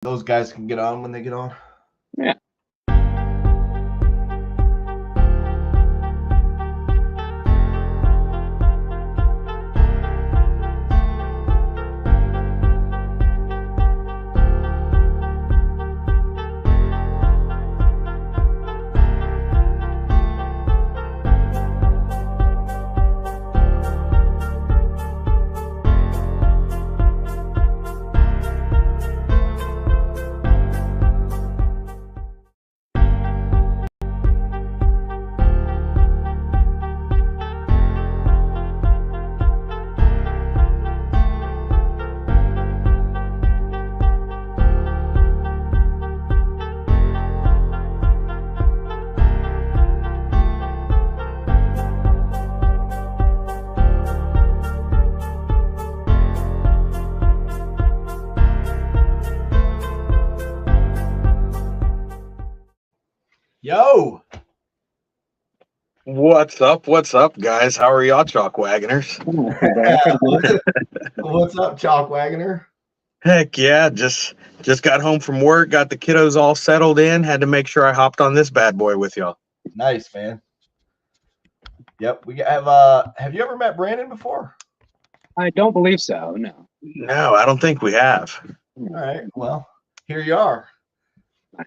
those guys can get on when they get on. Yeah. Yo, What's up, guys? How are y'all, chalk wagoners? what's up, Chalk Wagoner? Heck yeah, just got home from work, got the kiddos all settled in, had to make sure I hopped on this bad boy with y'all. Nice, man. Yep, we have. Have you ever met Brandon before? I don't believe so. No. No, I don't think we have. All right, well, here you are.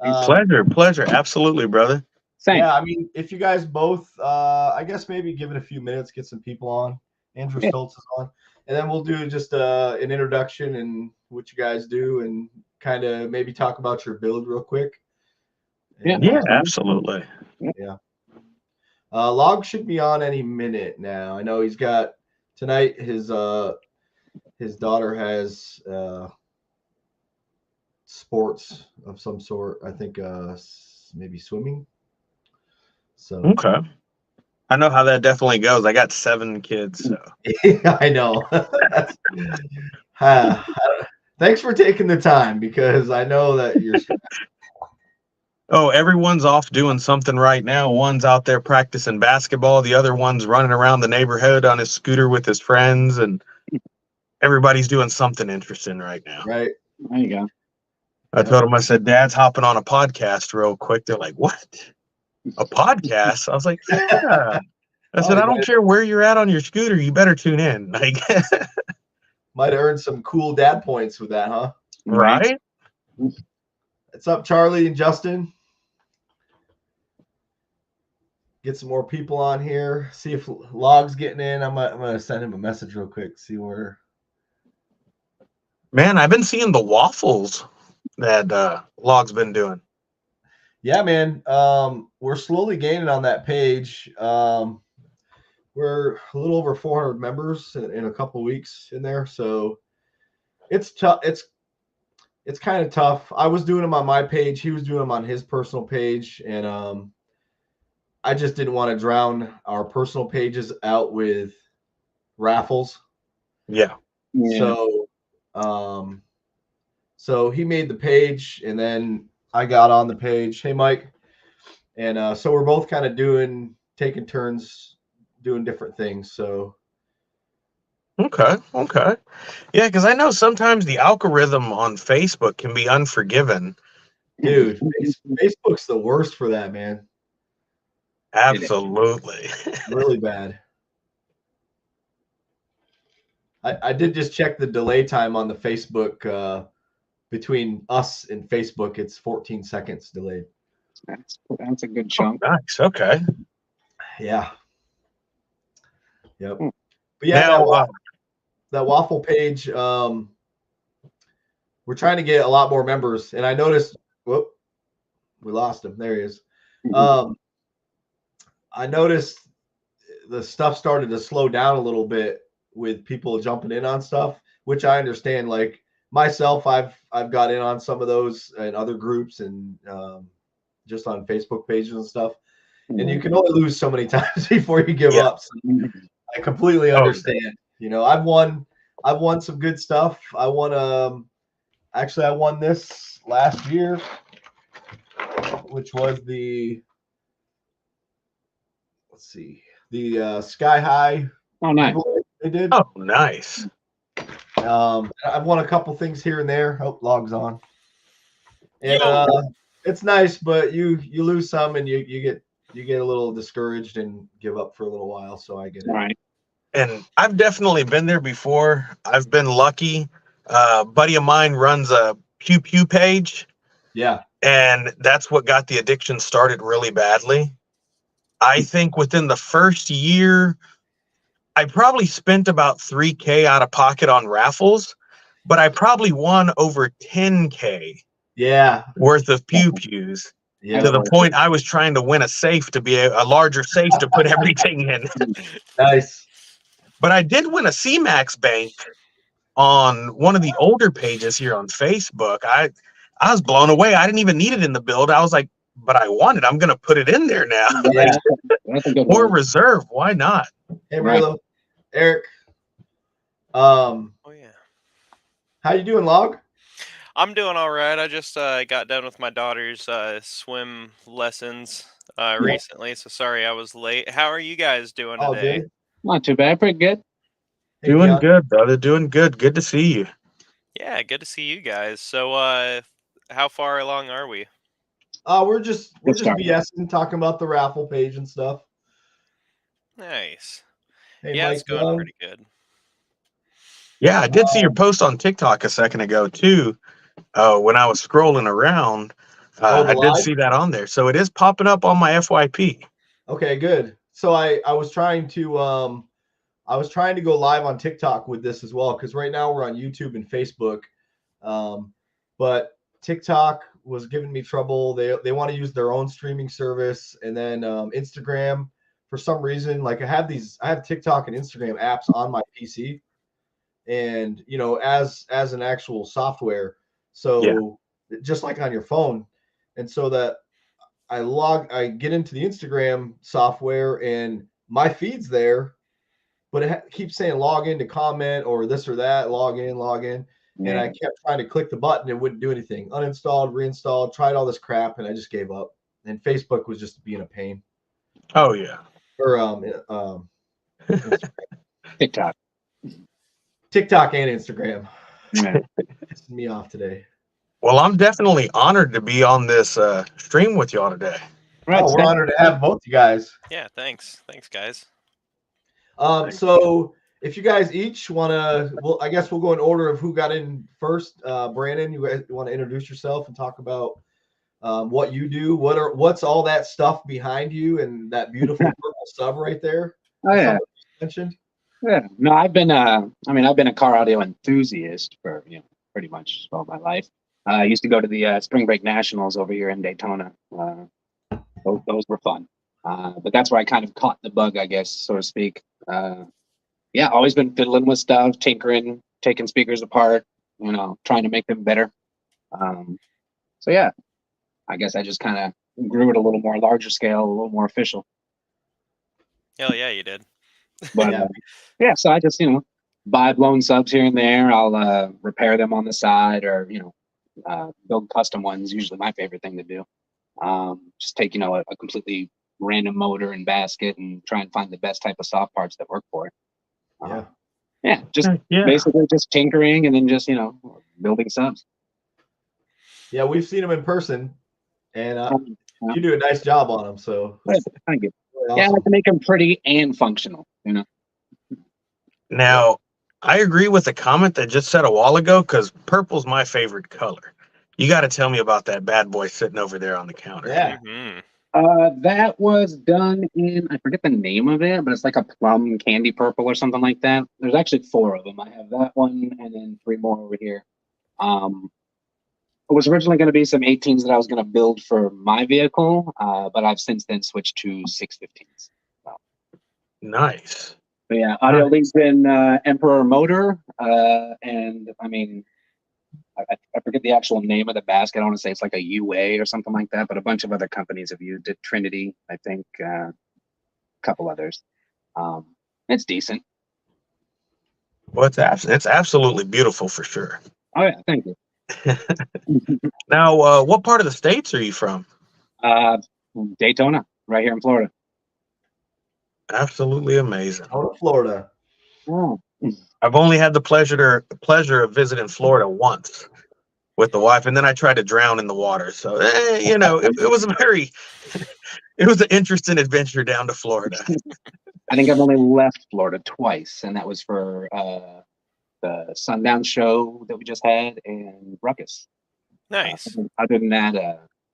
Pleasure, absolutely, brother. Same. Yeah, I mean, if you guys both, I guess maybe give it a few minutes, get some people on. Andrew Stoltz is on, and then we'll do just an introduction and what you guys do, and kind of maybe talk about your build real quick. And, Yeah, absolutely. Yeah. Log should be on any minute now. I know he's got tonight. His daughter has sports of some sort. I think maybe swimming. So Okay. I know how that definitely goes. I got 7 kids, so I know. Thanks for taking the time, because I know that you're. Oh, everyone's off doing something right now. One's out there practicing basketball. The other one's running around the neighborhood on his scooter with his friends, and everybody's doing something interesting right now. Right. There you go. I told him, I said, Dad's hopping on a podcast real quick. They're like, what? A podcast? I was like, yeah. I said, I don't care where you're at on your scooter. You better tune in. Like, might earn some cool dad points with that, huh? Right? What's up, Charlie and Justin? Get some more people on here. See if Log's getting in. I'm gonna send him a message real quick. See where. Man, I've been seeing the waffles that Log's been doing. Yeah, man. We're slowly gaining on that page. We're a little over 400 members in a couple of weeks in there, so it's tough. It's kind of tough. I was doing them on my page. He was doing them on his personal page, and I just didn't want to drown our personal pages out with raffles. Yeah. So he made the page, and then I got on the page. Hey, Mike. And so we're both kind of taking turns doing different things. So. Okay. Yeah, because I know sometimes the algorithm on Facebook can be unforgiving. Dude, Facebook's the worst for that, man. Absolutely. Really bad. I did just check the delay time on the Facebook between us and Facebook. It's 14 seconds delayed. That's a good chunk. Oh, nice. Okay. Yeah. Yep. But yeah, now, that waffle page, we're trying to get a lot more members, and I noticed, whoop, we lost him. There he is. I noticed the stuff started to slow down a little bit with people jumping in on stuff, which I understand. Like myself, I've got in on some of those in other groups and just on Facebook pages and stuff. And you can only lose so many times before you give up. So I completely understand. You know, I've won some good stuff. I won this last year, which was the Sky High. Oh, nice. They did. Oh, nice. I've won a couple things here and there. Log's on. And Yo. it's nice, but you lose some and you get a little discouraged and give up for a little while. So I get it. All right. And I've definitely been there before. I've been lucky. A buddy of mine runs a Pew Pew page, Yeah. and that's what got the addiction started really badly. I think within the first year, I probably spent about $3K out of pocket on raffles, but I probably won over $10K Yeah. worth of Pew Pews. Yeah. To the point I was trying to win a safe to be a larger safe to put everything in. Nice. But I did win a C-Max bank on one of the older pages here on Facebook. I was blown away. I didn't even need it in the build. I was like, but I want it. I'm going to put it in there now. Yeah. That's a good Or one. reserve. Why not? Hey, Right. Marlo. Eric. Oh yeah. How you doing, Log? I'm doing all right. I just got done with my daughter's swim lessons recently, so sorry I was late. How are you guys doing All today? good. Not too bad. Pretty good. Hey, Doing Keon. good, brother. Doing good. Good to see you. Yeah, good to see you guys. So, how far along are we? We're just Good start. BSing, talking about the raffle page and stuff. Nice. Hey, Yeah, Mike it's going Young. pretty good. Yeah, I did see your post on TikTok a second ago too. When I was scrolling around, the I did live? see that on there. So it is popping up on my FYP. Okay, good. So I was trying to go live on TikTok with this as well, because right now we're on YouTube and Facebook, but TikTok was giving me trouble. They want to use their own streaming service, and then Instagram, for some reason, like I have TikTok and Instagram apps on my PC, and as an actual software, so just like on your phone, and so that I get into the Instagram software and my feed's there, but it keeps saying log in to comment or this or that, log in. And I kept trying to click the button. It wouldn't do anything. Uninstalled, reinstalled, tried all this crap, and I just gave up. And Facebook was just being a pain. Oh yeah. Or TikTok. TikTok and Instagram. Yeah. Pissing me off today. Well, I'm definitely honored to be on this stream with y'all today. Right. We're honored to have both you guys. Yeah, thanks. Thanks, guys. So if you guys each want to, I guess we'll go in order of who got in first. Brandon, you guys want to introduce yourself and talk about what you do? What's all that stuff behind you and that beautiful purple sub right there? Oh yeah. Mentioned. Yeah. No, I've been a car audio enthusiast for pretty much all my life. I used to go to the Spring Break Nationals over here in Daytona. Those were fun. But that's where I kind of caught the bug, I guess, so to speak. Yeah, always been fiddling with stuff, tinkering, taking speakers apart, trying to make them better. So yeah, I guess I just kind of grew it a little more larger scale, a little more official. Hell yeah, you did. But yeah, so I just buy blown subs here and there. I'll repair them on the side, or build custom ones. Usually my favorite thing to do. Just take a completely random motor and basket and try and find the best type of soft parts that work for it. Basically just tinkering and then just building subs. Yeah, we've seen them in person, and you do a nice job on them. So Thank you. really awesome. Yeah, I like to make them pretty and functional. Now, I agree with the comment that just said a while ago, because purple's my favorite color. You got to tell me about that bad boy sitting over there on the counter. Yeah. Mm-hmm. That was done in, I forget the name of it, but it's like a plum candy purple or something like that. There's actually 4 of them. I have that one and then 3 more over here. It was originally going to be some 18s that I was going to build for my vehicle, but I've since then switched to 615s. So. Nice. But yeah, Audio League's been Emperor Motor, and I mean, I forget the actual name of the basket. I want to say it's like a UA or something like that, but a bunch of other companies have used it. Trinity, I think, a couple others. It's decent. Well, it's absolutely beautiful for sure. Oh yeah, thank you. Now, what part of the States are you from? Daytona, right here in Florida. Absolutely amazing. Out of Florida. Oh. I've only had the pleasure of visiting Florida once. with the wife, and then I tried to drown in the water. So, it was a very, it was an interesting adventure down to Florida. I think I've only left Florida twice, and that was for the Sundown show that we just had and Ruckus. Nice. Other than that,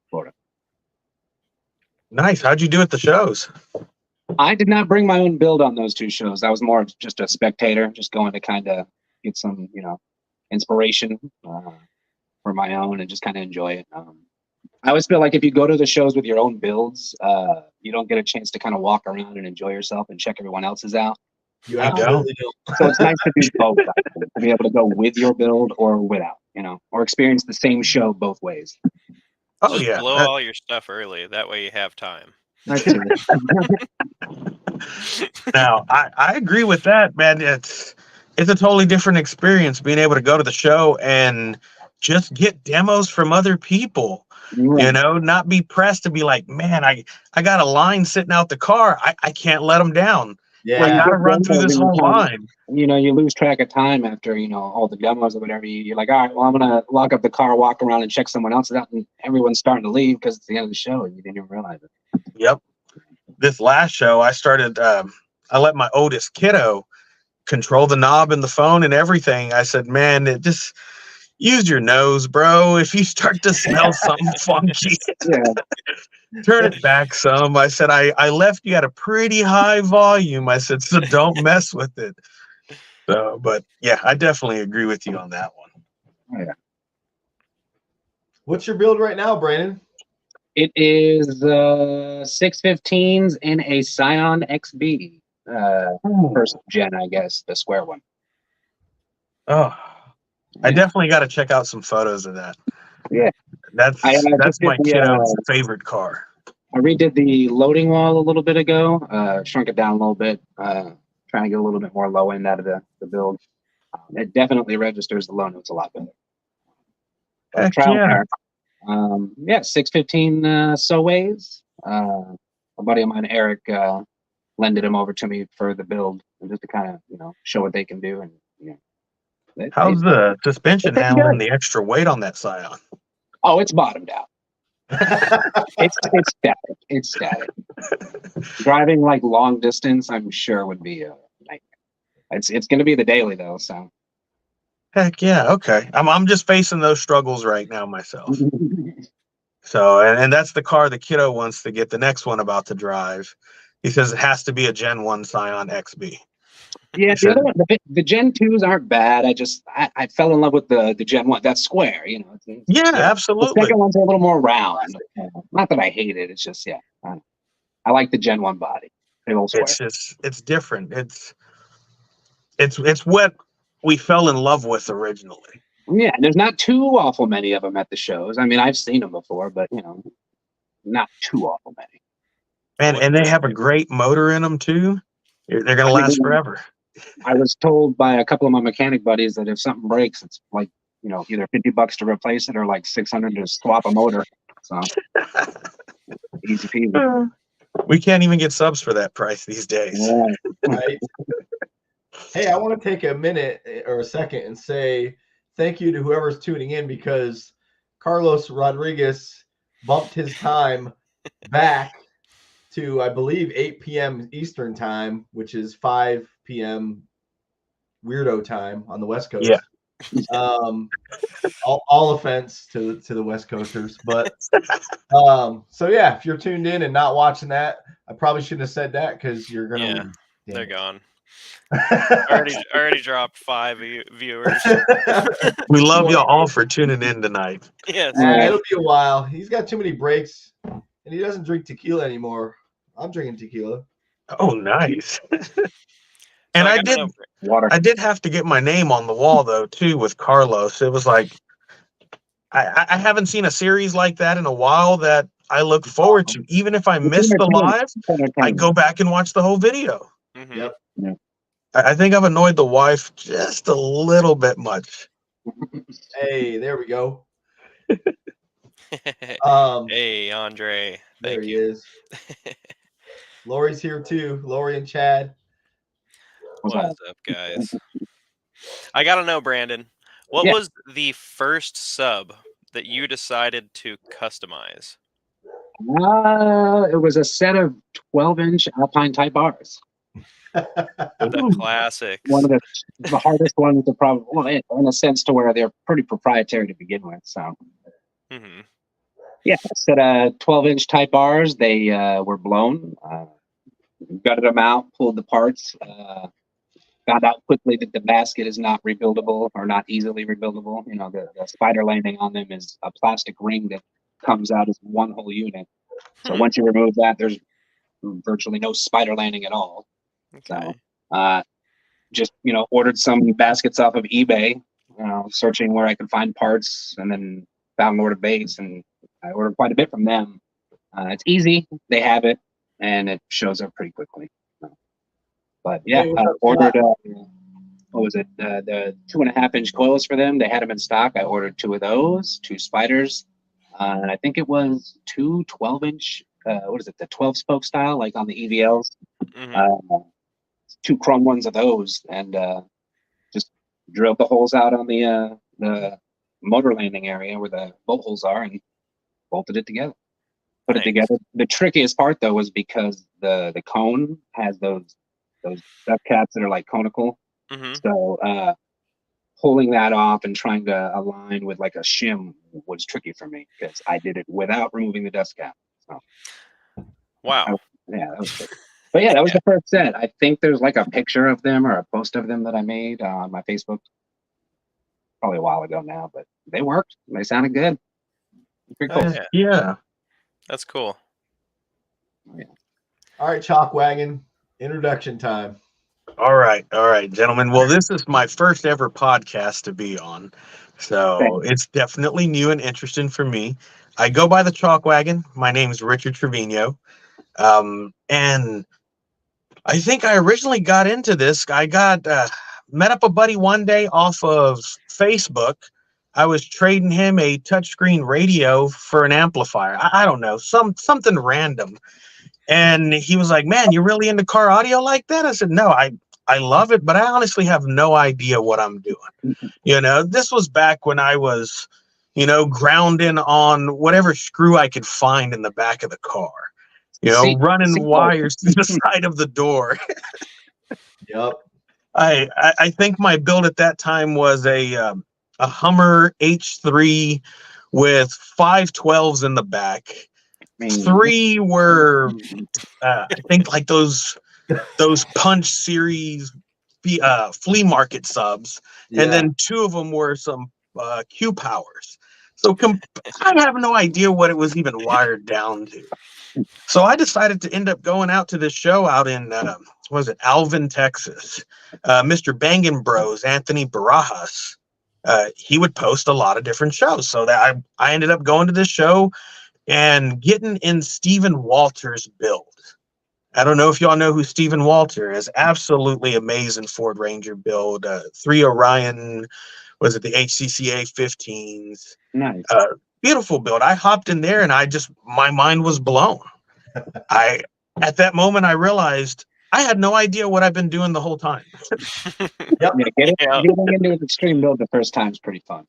Florida. Nice. How'd you do at the shows? I did not bring my own build on those two shows. I was more of just a spectator, just going to kind of get some, inspiration for my own and just kind of enjoy it. I always feel like if you go to the shows with your own builds, you don't get a chance to kind of walk around and enjoy yourself and check everyone else's out. You absolutely don't. So it's nice to do both, to be able to go with your build or without, or experience the same show both ways. Oh, Just yeah. blow all your stuff early. That way you have time. Now, I agree with that, man. It's a totally different experience being able to go to the show and just get demos from other people. Right. Not be pressed to be like, man, I got a line sitting out the car. I can't let them down. Yeah. I gotta run through this whole line. You lose track of time after, all the demos or whatever. You're like, all right, well, I'm going to lock up the car, walk around and check someone else's out. And everyone's starting to leave because it's the end of the show and you didn't even realize it. Yep. This last show, I started, I let my oldest kiddo control the knob and the phone and everything. I said, man, just use your nose, bro. If you start to smell something funky, turn it back some. I said, I left you at a pretty high volume. I said, so don't mess with it. So, but yeah, I definitely agree with you on that one. Oh, yeah. What's your build right now, Brandon? It is 615s in a Scion XB. First gen, I guess, the square one. Oh, I definitely got to check out some photos of that. Yeah. That's my kiddo's favorite car. I redid the loading wall a little bit ago, shrunk it down a little bit, trying to get a little bit more low end out of the build. It definitely registers the low notes a lot better. Heck yeah. 615 Soways. A buddy of mine, Eric, lended them over to me for the build, and just to kind of show what they can do. And how's the suspension handling the extra weight on that Scion? Oh, it's bottomed out. It's static. It's static. Driving like long distance, I'm sure would be a nightmare. It's going to be the daily though, so. Heck yeah, okay. I'm just facing those struggles right now myself. So, and that's the car the kiddo wants to get the next one about to drive. He says it has to be a Gen 1 Scion XB. Yeah, the other one, the Gen 2s aren't bad. I fell in love with the Gen 1. That's square, Yeah, absolutely. The second one's a little more round. Not that I hate it. It's just, I like the Gen 1 body. It's different. It's what we fell in love with originally. Yeah, there's not too awful many of them at the shows. I mean, I've seen them before, but not too awful many. And they have a great motor in them too. They're going to last forever. I was told by a couple of my mechanic buddies that if something breaks, it's like either $50 to replace it or like $600 to swap a motor. So easy peasy. We can't even get subs for that price these days. Yeah. Right. Hey, I want to take a minute or a second and say thank you to whoever's tuning in, because Carlos Rodriguez bumped his time back to, I believe, 8 p.m. Eastern time, which is 5 p.m. weirdo time on the West Coast. Yeah. All offense to the West Coasters, but so yeah, if you're tuned in and not watching that, I probably shouldn't have said that because you're gonna. Yeah, they're gone. already dropped 5 viewers. We love y'all all for tuning in tonight. Yes. It'll be a while. He's got too many breaks, and he doesn't drink tequila anymore. I'm drinking tequila. Oh, nice. And I did have to get my name on the wall though too with Carlos. It was like I haven't seen a series like that in a while that I look forward to. Even if I miss the live, I go back and watch the whole video. Mm-hmm. Yep. Yeah. I think I've annoyed the wife just a little bit much. Hey, there we go. Hey, Andre. There he is. Lori's here too. Lori and Chad. What's up, guys? I gotta know, Brandon, What Yeah. was the first sub that you decided to customize? It was a set of 12-inch Alpine type bars. The classics. One of the hardest ones to probably, well, in a sense, to where they're pretty proprietary to begin with. So, Mhm. yeah, a set of 12-inch type bars. They were blown. Gutted them out, pulled the parts. Found out quickly that the basket is not rebuildable or not easily rebuildable. You know, the spider landing on them is a plastic ring that comes out as one whole unit. So once you remove that, there's virtually no spider landing at all. Okay. So, just, ordered some baskets off of eBay, searching where I could find parts, and then found Lord Base, and I ordered quite a bit from them. It's easy. They have it, and it shows up pretty quickly. But yeah, I ordered, what was it? The 2.5-inch coils for them. They had them in stock. I ordered 2 of those, 2 spiders. And I think it was 2 12-inch, what is it? The 12 spoke style, like on the EVLs. Mhm. 2 chrome ones of those, and just drilled the holes out on the motor landing area where the bolt holes are, and bolted it together. Put it Nice. together. The trickiest part, though, was because the cone has those dust caps that are like conical. Mhm. So pulling that off and trying to align with like a shim was tricky for me because I did it without removing the dust cap. So Wow. yeah, that was tricky. But yeah, that was the first set. I think there's like a picture of them or a post of them that I made on my Facebook probably a while ago now, but they worked. They sounded good. Pretty cool. Yeah. Yeah. That's cool. All right, Chalk Wagon, introduction time. All right, gentlemen. Well, this is my first ever podcast to be on, so it's definitely new and interesting for me. I go by the Chalk Wagon. My name is Richard Trevino, and I think I originally got into this. I got met up a buddy one day off of Facebook. I was trading him a touchscreen radio for an amplifier. I don't know, something random. And he was like, "Man, you're really into car audio like that?" I said, "No, I love it, but I honestly have no idea what I'm doing." This was back when I was, grounding on whatever screw I could find in the back of the car, running wires through the side of the door. Yep. I think my build at that time was a Hummer H3 with 512s in the back. 3 were I think like those Punch series flea market subs, and then 2 of them were some Q powers. So I have no idea what it was even wired down to. So I decided to end up going out to this show out in Alvin, Texas. Mr. Bangin' Bros, Anthony Barajas, he would post a lot of different shows. So that I ended up going to this show and getting in Stephen Walter's build. I don't know if y'all know who Stephen Walter is. Absolutely amazing Ford Ranger build. 3 Orion, was it the HCCA 15s? Nice. Beautiful build. I hopped in there and my mind was blown. At that moment, I realized I had no idea what I've been doing the whole time. Yep. Getting into an extreme build the first time is pretty fun.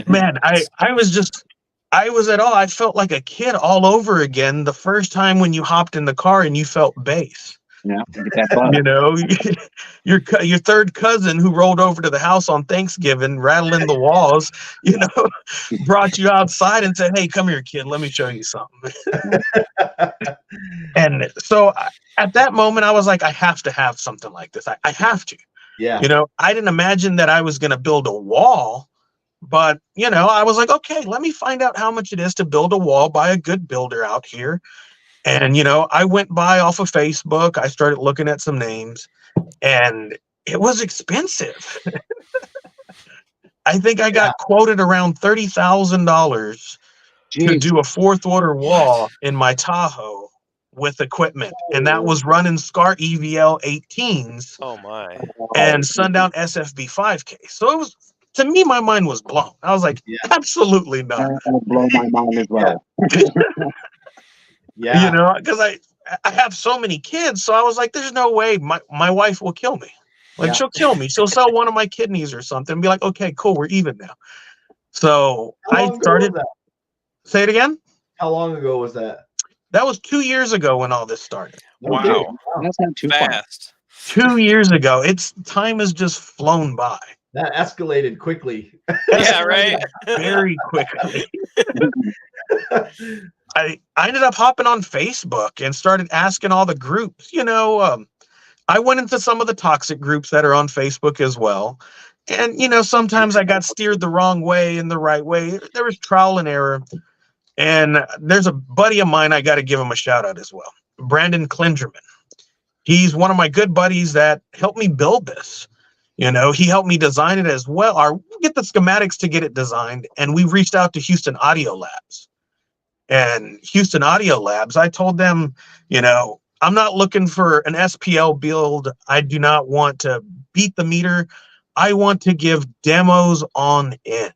Man, I was at all. I felt like a kid all over again the first time when you hopped in the car and you felt bass. Yeah, get that buzz. Your third cousin who rolled over to the house on Thanksgiving, rattling the walls, brought you outside and said, "Hey, come here, kid. Let me show you something." And so at that moment, I was like, I have to have something like this. I have to. Yeah. I didn't imagine that I was going to build a wall. But, I was like, okay, let me find out how much it is to build a wall by a good builder out here. And, I went by off of Facebook. I started looking at some names, and it was expensive. I think I got quoted around $30,000 to do a 4th order wall in my Tahoe with equipment. And that was running SCAR EVL 18s Oh my. and Sundown SFB 5K. So it was, to me, my mind was blown. I was like, absolutely not. That'll blow my mind as well. Because I have so many kids. So I was like, there's no way my wife will kill me. Like, Yeah. she'll kill me. She'll sell one of my kidneys or something and be like, okay, cool, we're even now. So How I long ago started. was that? Say it again. How long ago was that? That was 2 years ago when all this started. No kidding. Wow. That's not too far. Fast. 2 years ago. Time has just flown by. That escalated quickly. Yeah, right. Very quickly. I ended up hopping on Facebook and started asking all the groups. I went into some of the toxic groups that are on Facebook as well. And, sometimes I got steered the wrong way and the right way. There was trial and error. And there's a buddy of mine, I got to give him a shout out as well. Brandon Klingerman. He's one of my good buddies that helped me build this. He helped me design it as well, or get the schematics to get it designed. And we reached out to Houston Audio Labs. And Houston Audio Labs, I told them, I'm not looking for an SPL build. I do not want to beat the meter. I want to give demos on end.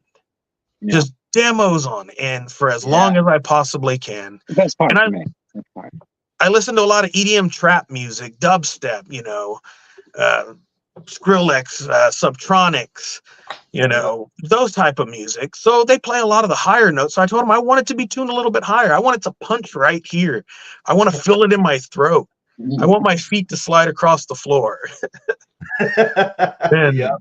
Yeah. Just demos on end for as long as I possibly can. The best part And for me. Best part. I listen to a lot of EDM trap music, dubstep, Skrillex, Subtronics, those type of music. So they play a lot of the higher notes. So I told them I want it to be tuned a little bit higher. I want it to punch right here. I want to feel it in my throat. I want my feet to slide across the floor. And Yeah.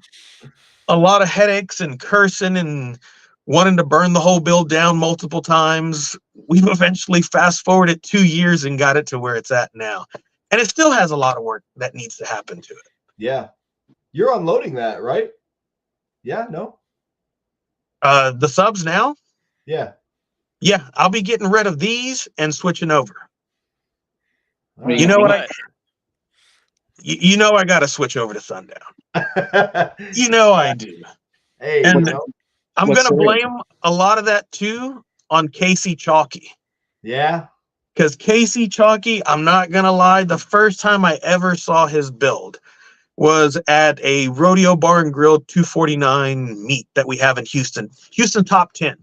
a lot of headaches and cursing and wanting to burn the whole build down multiple times. We've eventually fast forwarded 2 years and got it to where it's at now. And it still has a lot of work that needs to happen to it. Yeah. You're unloading that, right? Yeah, no? The subs now? Yeah. Yeah, I'll be getting rid of these and switching over. All right. You know what? Right. I got to switch over to Sundown. I do. Hey, And you know, I'm What's going to the real- blame a lot of that too on Casey Chalky. yeah. Because Casey Chalky, I'm not going to lie, the first time I ever saw his build was at a Rodeo Bar and Grill 249 meet that we have in Houston Top 10.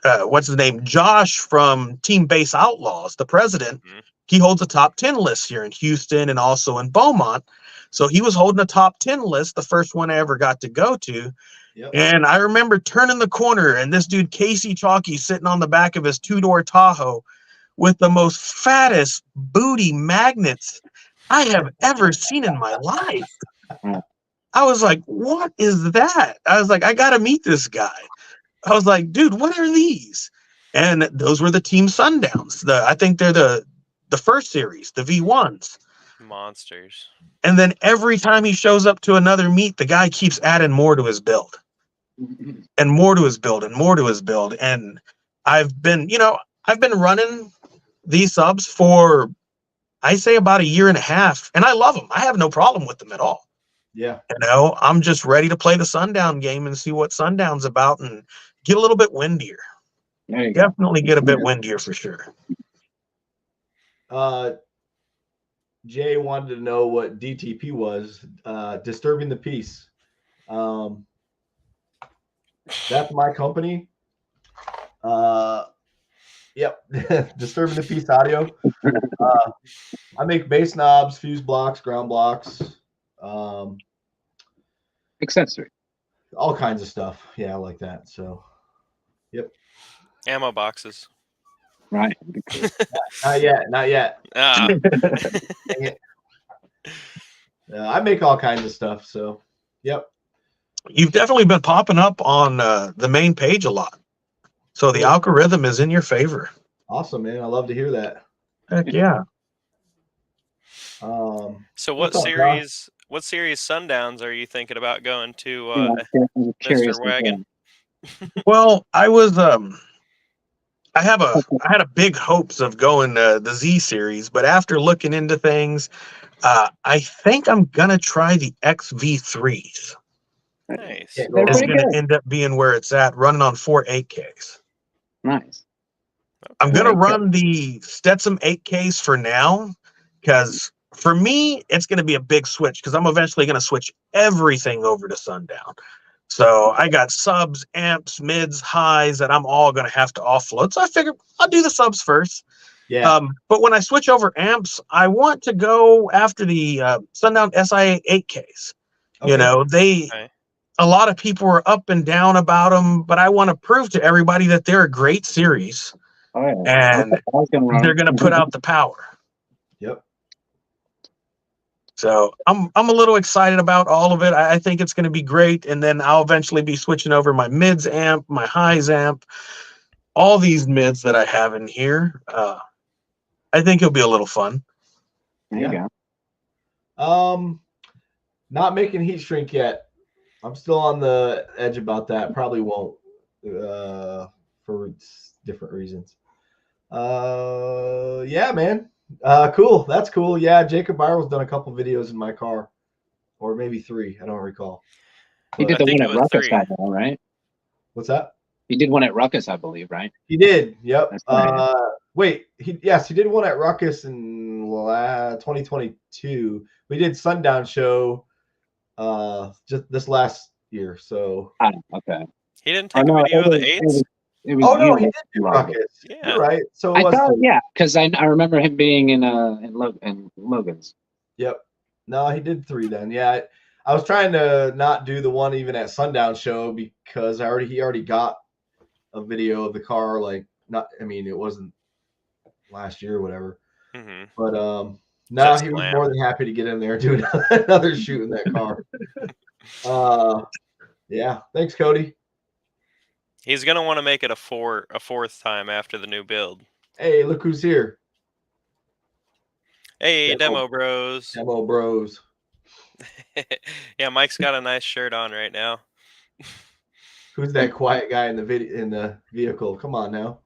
What's his name? Josh from Team Base Outlaws, the president. Mhm. He holds a top 10 list here in Houston and also in Beaumont. So he was holding a top 10 list, the first one I ever got to go to. Yep. And I remember turning the corner and this dude, Casey Chalky, sitting on the back of his 2-door Tahoe with the most fattest booty magnets I have ever seen in my life. I was like, what is that? I was like, I got to meet this guy. I was like, dude, what are these? And those were the Team Sundowns. I think they're the first series, the V1s. Monsters. And then every time he shows up to another meet, the guy keeps adding more to his build and more to his build and more to his build. And I've been running these subs for, I say, about a year and a half, and I love them. I have no problem with them at all. Yeah. I'm just ready to play the Sundown game and see what Sundown's about and get a little bit windier. There you go. Definitely get a bit windier for sure. Jay wanted to know what DTP was. Disturbing the Peace. That's my company. Yep. Disturbing the Peace Audio. I make bass knobs, fuse blocks, ground blocks, Accessory. all kinds of stuff. Yeah, like that. So, Ammo boxes. Right. not yet. Ah, Dang it. I make all kinds of stuff. So, yep. You've definitely been popping up on the main page a lot. So the algorithm is in your favor. Awesome, man. I love to hear that. Heck yeah. so What's up, Josh? what series Sundowns are you thinking about going to, I'm curious Mr. Wagon? Well, I was I had a big hopes of going to the Z series, but after looking into things, I think I'm gonna try the XV3s. Nice. Yeah, They're It's pretty gonna good. end up being where it's at, running on 4 8Ks. Nice. I'm gonna Okay. run the Stetson 8Ks for now, because for me it's gonna be a big switch, because I'm eventually gonna switch everything over to Sundown. So I got subs, amps, mids, highs that I'm all gonna have to offload. So I figured I'll do the subs first. Yeah. But when I switch over amps, I want to go after the Sundown SIA 8Ks. Okay. You know, Okay. a lot of people are up and down about them, but I want to prove to everybody that they're a great series Oh, yeah. and I was gonna run they're them. going to put out the power. Yep. So I'm a little excited about all of it. I think it's going to be great, and then I'll eventually be switching over my mids amp, my highs amp, all these mids that I have in here. I think it'll be a little fun. There you go. Not making heat shrink yet. I'm still on the edge about that. Probably won't, for different reasons. Yeah, man. Cool. That's cool. Yeah, Jacob Byer's done a couple videos in my car, or maybe 3. I don't recall. He did I the think one it at was Ruckus 3. that day, right? What's that? He did one at Ruckus, I believe, right? He did. Yep. That's right. Wait. He did one at Ruckus in 2022. We did Sundown Show just this last year. So. Okay. He didn't take a video of the 8s? It was Oh no, you he did do that Ruckus. Yeah. You're right. So I thought, yeah, because I remember him being in Logan's. Yep. No, he did 3 then. Yeah. I was trying to not do the one even at Sundown Show because he already got a video of the car. Like, not, I mean, it wasn't last year or whatever. Mm-hmm. But no, Just he was glam. more than happy to get in there and do another shoot in that car. Yeah. Thanks, Cody. He's gonna want to make it a fourth time after the new build. Hey, look who's here. Hey, Demo Bros. Demo Bros. Yeah, Mike's got a nice shirt on right now. Who's that quiet guy in the vehicle? Come on now.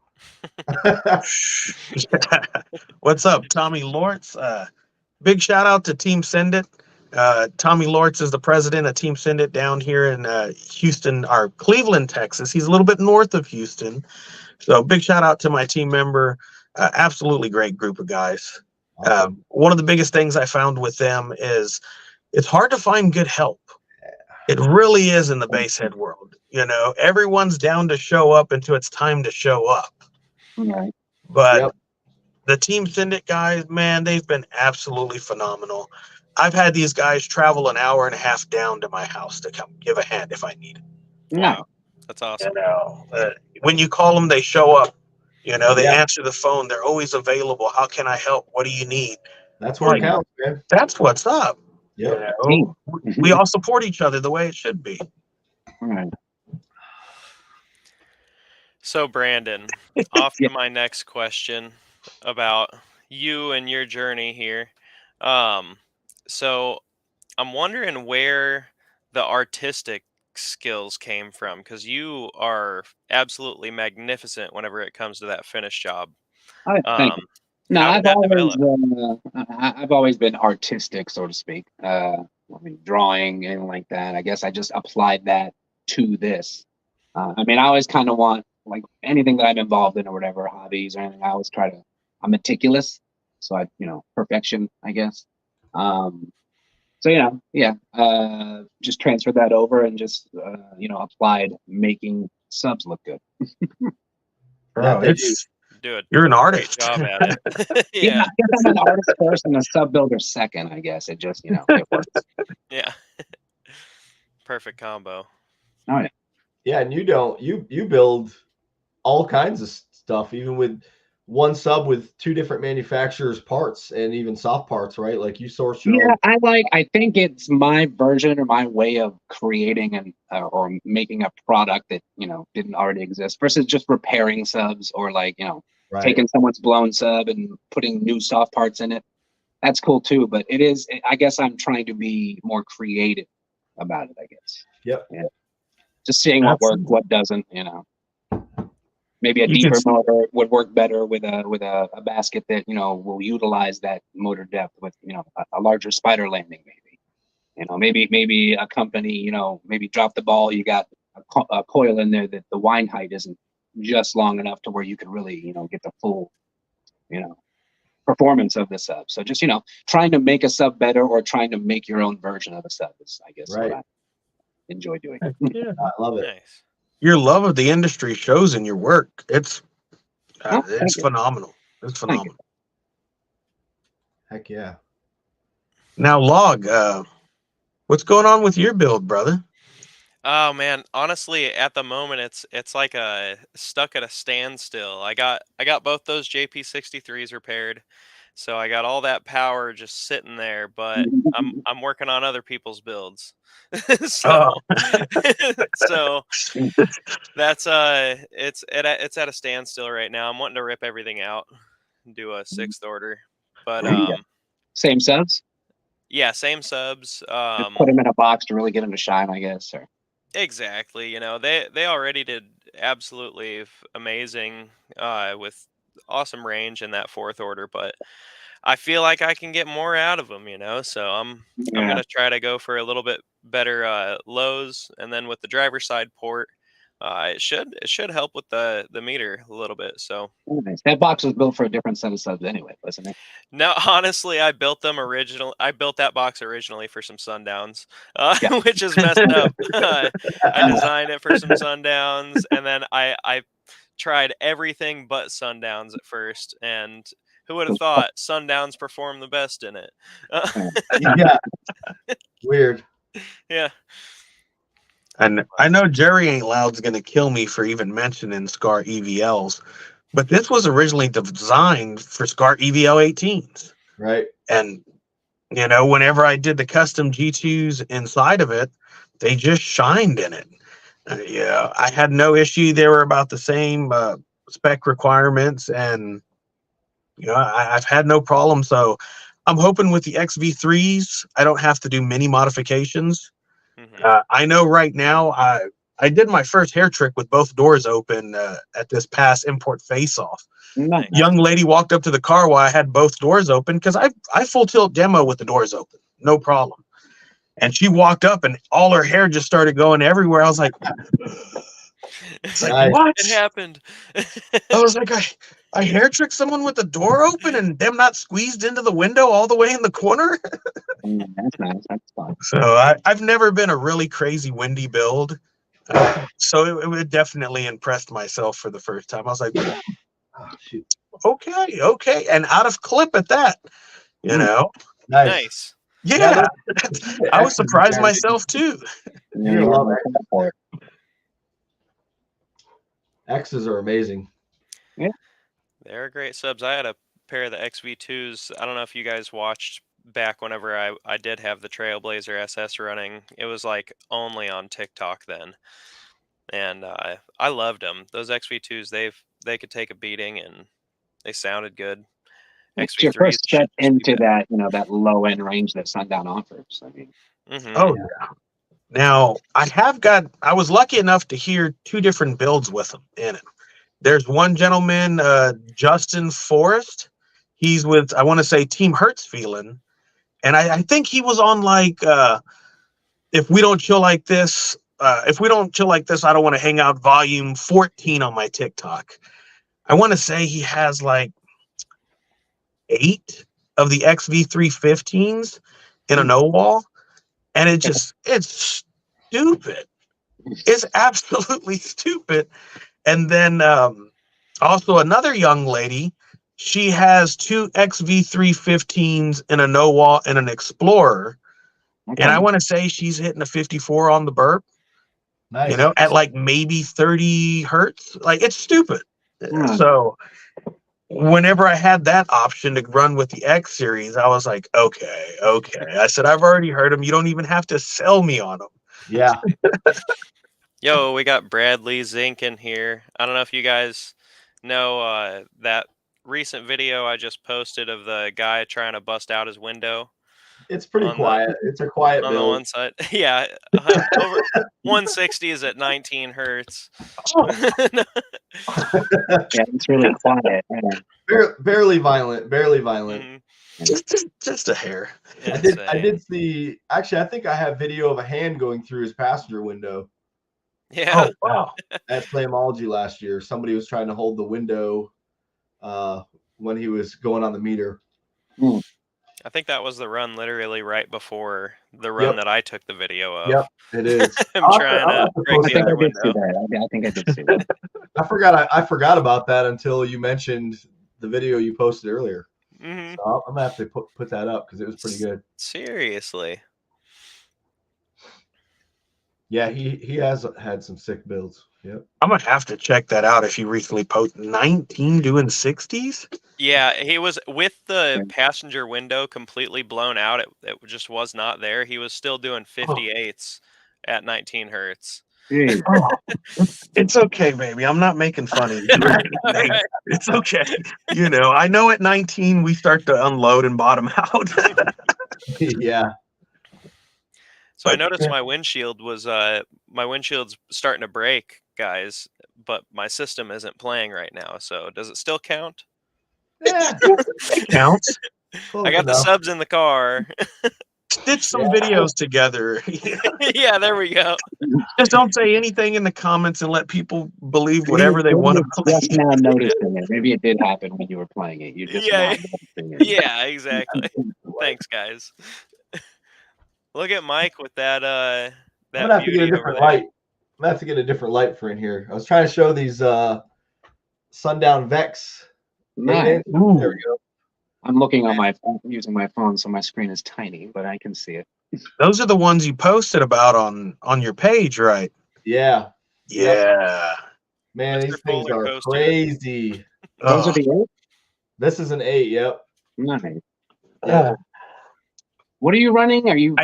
What's up, Tommy Lawrence? Big shout out to Team Send It. Tommy Lawrence is the president of Team Send It down here in Houston, or Cleveland, Texas. He's a little bit north of Houston. So big shout out to my team member. Absolutely great group of guys. Awesome. One of the biggest things I found with them is it's hard to find good help. It really is in the basehead world. You know, everyone's down to show up until it's time to show up. Right. But the Team Send It guys, man, they've been absolutely phenomenal. I've had these guys travel an hour and a half down to my house to come give a hand if I need it. Wow, that's awesome. You know, when you call them, they show up. You know, they answer the phone. They're always available. How can I help? What do you need? That's where it counts, man. That's what's up. Yep. You know, we all support each other the way it should be. All right. So, Brandon, off to my next question about you and your journey here. So I'm wondering where the artistic skills came from, because you are absolutely magnificent whenever it comes to that finish job. Thank you. No, I've always been artistic, so to speak. I mean, drawing and like that. I guess I just applied that to this. I mean, I always kind of want, like, anything that I'm involved in or whatever, hobbies or anything, I always try to, I'm meticulous. So perfection, I guess. So, just transferred that over and just, applied making subs look good. Bro, Dude, you're an artist. Job at it. Yeah, I guess I'm an artist first and a sub builder second, I guess. It just, it works. Yeah. Perfect combo. Oh, yeah. Yeah, and you build all kinds of stuff, even with one sub with 2 different manufacturers' parts and even soft parts, right? Like you source your own. I think it's my version or my way of creating or making a product that, didn't already exist versus just repairing subs or taking someone's blown sub and putting new soft parts in it. That's cool too, but I guess I'm trying to be more creative about it, I guess. Yep. Yeah. Just seeing what works, what doesn't, Maybe a deeper motor would work better with a basket that, will utilize that motor depth with, a larger spider landing, maybe. Maybe a company, maybe drop the ball. You got a coil in there that the wind height isn't just long enough to where you can really, get the full, performance of the sub. So just, trying to make a sub better or trying to make your own version of a sub is, I guess, what I enjoy doing. Yeah, I love it. Nice. Your love of the industry shows in your work. It's phenomenal. It's Thank you. phenomenal. Heck yeah. Now, Log, what's going on with your build, brother? Oh man, honestly, at the moment it's like a stuck at a standstill. I got both those JP63s repaired, so I got all that power just sitting there. But I'm working on other people's builds, so Oh, so that's it's at a standstill right now. I'm wanting to rip everything out, and do a 6th order, but There you go. Same subs. yeah, same subs. Just put them in a box to really get them to shine, I guess. Or Exactly. You know, they already did absolutely amazing with awesome range in that 4th order, but I feel like I can get more out of them, you know. So I'm yeah, going to try to go for a little bit better lows, and then with the driver's side port, it should help with the meter a little bit. So nice. That box was built for a different set of subs anyway, wasn't it? no, honestly, I built that box originally for some sundowns, Yeah. which is messed up. I designed it for some sundowns, and then I tried everything but sundowns at first. And who would have thought sundowns perform the best in it? Yeah. Weird. Yeah. and I know Jerry Ain't Loud's going to kill me for even mentioning SCAR EVLs, but this was originally designed for SCAR EVL 18s. Right. And, you know, whenever I did the custom G2s inside of it, they just shined in it. Yeah, I had no issue. They were about the same spec requirements, and, you know, I've had no problem. So I'm hoping with the XV3s, I don't have to do many modifications. I know right now I did my first hair trick with both doors open at this past import face-off. Nice. Young lady walked up to the car while I had both doors open, because I full tilt demo with the doors open, no problem. And she walked up and all her hair just started going everywhere. I was like, Nice. what? It happened. I was like, I hair tricked someone with the door open and them not squeezed into the window all the way in the corner. That's nice. That's fun. So I've never been a really crazy windy build. So it definitely impressed myself for the first time. I was like, Oh, shoot. okay. And out of clip at that, you know? Nice. Nice. Yeah. Yeah, I was surprised myself too. You're gonna love it. X's are amazing. They're great subs. I had a pair of the XV2s. I don't know if you guys watched back whenever I did have the Trailblazer SS running. It was like only on TikTok then. And I loved them. Those XV2s, they could take a beating, and they sounded good. It's your first step into that, you know, that low end range that Sundown offers. I mean, Oh yeah. Now I was lucky enough to hear 2 different builds with them in it. There's one gentleman, Justin Forrest. He's with, I want to say, Team Hertz Feeling. And I think he was on like, if we don't chill like this, I don't want to hang out, volume 14 on my TikTok. I want to say he has like 8 of the XV315s in a no wall. And it's stupid. It's absolutely stupid. And then also another young lady, she has 2 XV315s in a no wall and an Explorer. okay. And I want to say she's hitting a 54 on the burp. Nice. You know, at like maybe 30 hertz. Like, it's stupid. So whenever I had that option to run with the X series, I was like, okay. I said, I've already heard them. You don't even have to sell me on them. Yeah. Yo, we got Bradley Zink in here. I don't know if you guys know that recent video I just posted of the guy trying to bust out his window. It's pretty quiet. It's a quiet On the build. one side. Yeah. Over 160 is at 19 hertz. Yeah, it's really quiet. Barely violent. Barely violent. Just a hair. I did see. Actually, I think I have video of a hand going through his passenger window. Yeah. Oh, wow. At Flameology last year, somebody was trying to hold the window when he was going on the meter. I think that was the run literally right before the run that I took the video of. Yep, it is. I'm trying to break the other window. I think I did see that. I forgot about that until you mentioned the video you posted earlier. Mm-hmm. So I'm gonna have to put that up because it was pretty good. Seriously. Yeah, he has had some sick builds. Yep. I'm gonna have to check that out if you recently posted 19 doing 60s. Yeah, he was with the passenger window completely blown out. It just was not there. He was still doing 58s at 19 hertz. Oh, it's okay, baby. I'm not making fun of you or anything. Right. It's okay. You know, I know at 19 we start to unload and bottom out. Yeah. So I noticed my windshield's starting to break, guys, but my system isn't playing right now. So does it still count? Yeah. It counts. I got the subs in the car. Stitch some videos together. Yeah, there we go. Just don't say anything in the comments and let people believe whatever they want to believe. Just now noticing it. Maybe it did happen when you were playing it. You just now noticing it. Yeah, exactly. Thanks, guys. Look at Mike with that I'm gonna have to get a different light. I'm gonna have to get a different light for in here. I was trying to show these Sundown Vex. Nice. There we go. I'm looking on using my phone, so my screen is tiny, but I can see it. Those are the ones you posted about on your page, right? Yeah. Yeah. Man, these things are crazy. Those are the 8? This is an 8, yep. Nice. What are you running? Are you?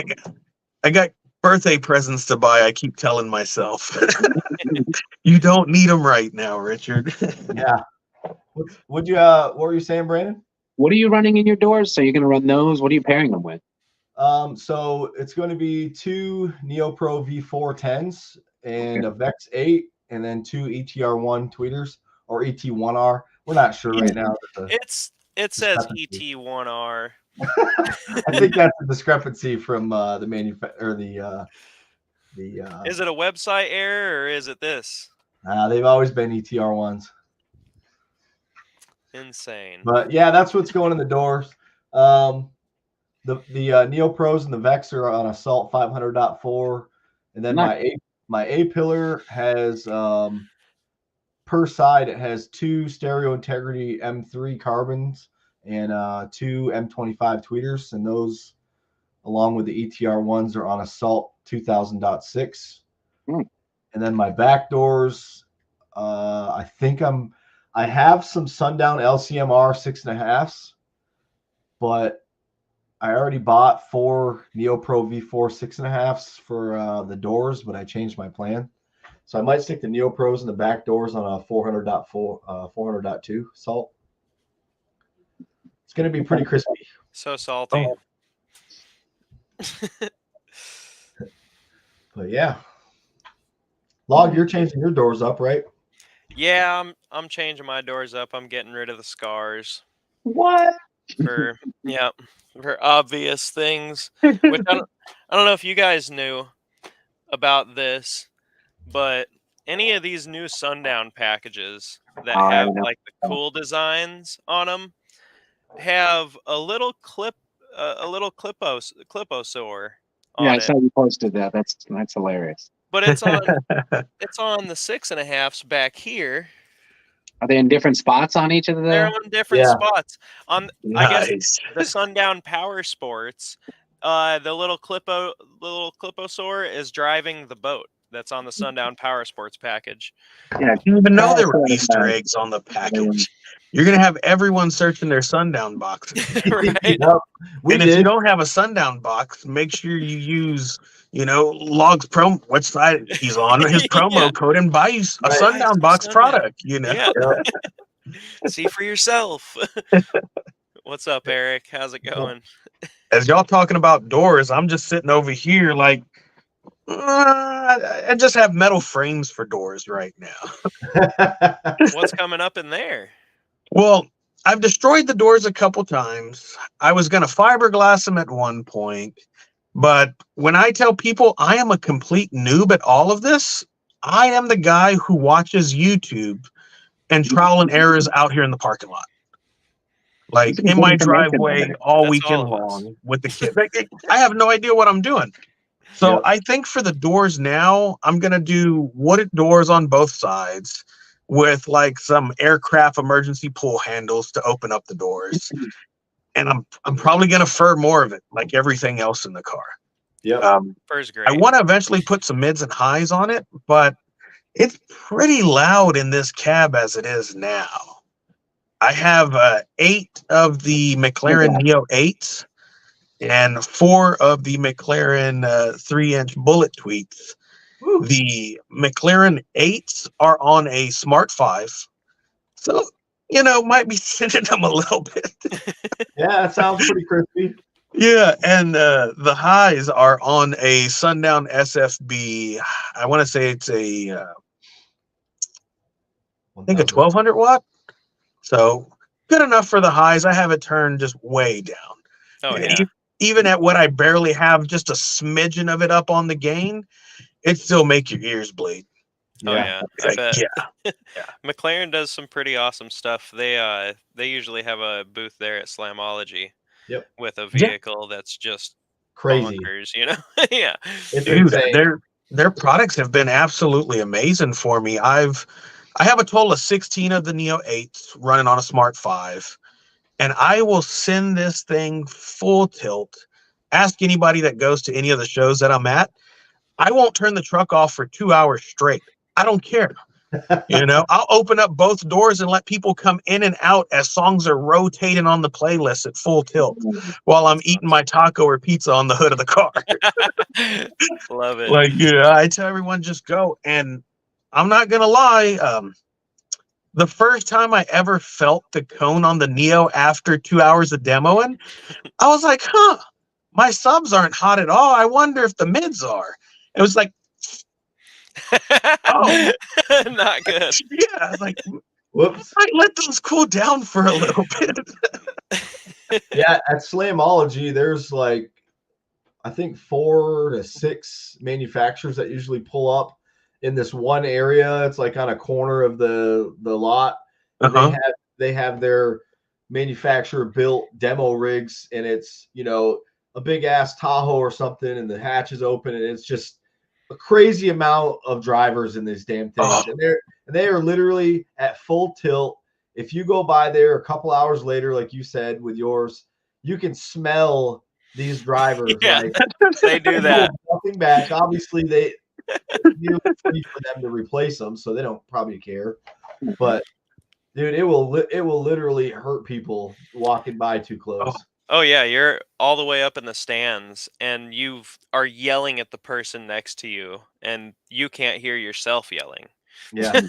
I got birthday presents to buy. I keep telling myself. You don't need them right now, Richard. Yeah. What were you saying, Brandon? What are you running in your doors? So you're going to run those? What are you pairing them with? So it's going to be 2 NeoPro V4 10s and a Vex 8, and then 2 ETR1 tweeters or ET1R. We're not sure right now. It says ET1R. I think that's a discrepancy from the manufacturer. Is it a website error or is it this? They've always been ETR1s. Insane. But yeah, that's what's going in the doors. The NeoPros and the Vex are on Assault 500.4, and then my A pillar has per side it has 2 Stereo Integrity M3 carbons and 2 M25 tweeters, and those along with the ETR1s are on Assault 2000.6. And then my back doors, I have some Sundown LCMR 6.5s, but I already bought 4 NeoPro V4 6.5s for the doors, but I changed my plan. So I might stick the NeoPros in the back doors on a 400.2 salt. It's going to be pretty crispy. So salty. But yeah. Log, you're changing your doors up, right? Yeah, I'm changing my doors up. I'm getting rid of the scars. What? For obvious things. Which I don't know if you guys knew about this, but any of these new Sundown packages that have like the cool designs on them have a little cliposaur on I it. saw you posted that. That's hilarious. But it's on the 6.5s back here. Are they in different spots on each of them? They're on different spots. I Nice. guess the Sundown Power Sports, the little cliposaur is driving the boat that's on the Sundown Power Sports package. Yeah, I didn't even know there were Easter eggs on the package. You're gonna have everyone searching their Sundown boxes. Right? Yep. If you don't have a Sundown box, make sure you use, Log's which side he's on, his promo code, and buy you a Sundown box product. Yeah. See for yourself. What's up, Eric? How's it going? As y'all talking about doors, I'm just sitting over here like, I just have metal frames for doors right now. What's coming up in there? Well, I've destroyed the doors a couple times. I was going to fiberglass them at one point, but when I tell people I am a complete noob at all of this, I am the guy who watches YouTube and trial and errors out here in the parking lot. Like in my driveway all weekend long with the kid. I have no idea what I'm doing. So I think for the doors now, I'm going to do wooded doors on both sides with like some aircraft emergency pull handles to open up the doors. And I'm probably going to fur more of it, like everything else in the car. Yeah. Fur's great. I want to eventually put some mids and highs on it, but it's pretty loud in this cab as it is now. I have 8 of the McLaren Neo 8s and 4 of the McLaren 3-inch bullet tweets. Woo. The McLaren 8s are on a Smart 5. So, might be sending them a little bit. Yeah, that sounds pretty crispy. Yeah, and the highs are on a Sundown SFB. I want to say it's I think a 1200 watt. So good enough for the highs. I have it turned just way down. Oh, And yeah. Even at what I barely have just a smidgen of it up on the gain, it still make your ears bleed. Oh, yeah. I Like, bet. yeah. McLaren does some pretty awesome stuff. They usually have a booth there at Slamology. Yep. With a vehicle that's just Crazy. bonkers, Yeah. It's Dude, insane. their products have been absolutely amazing for me. I have a total of 16 of the Neo 8s running on a Smart 5, and I will send this thing full tilt. Ask anybody that goes to any of the shows that I'm at. I won't turn the truck off for 2 hours straight. I don't care. I'll open up both doors and let people come in and out as songs are rotating on the playlist at full tilt while I'm eating my taco or pizza on the hood of the car. Love it. Like, I tell everyone just go. And I'm not going to lie. The first time I ever felt the cone on the Neo after 2 hours of demoing, I was like, my subs aren't hot at all. I wonder if the mids are. It was like, oh, not good. Yeah, I was like, Whoops. I might let those cool down for a little bit. Yeah, at Slamology, there's like, I think 4 to 6 manufacturers that usually pull up in this one area. It's like on a corner of the lot. And they have their manufacturer built demo rigs, and it's a big ass Tahoe or something, and the hatch is open, and it's just a crazy amount of drivers in these damn things. And they are literally at full tilt. If you go by there a couple hours later, like you said with yours, you can smell these drivers. Yeah, like they do that. Nothing back. Obviously, they need for them to replace them, so they don't probably care. But dude, it will literally hurt people walking by too close. Oh yeah, you're all the way up in the stands, and you are yelling at the person next to you, and you can't hear yourself yelling. Yeah.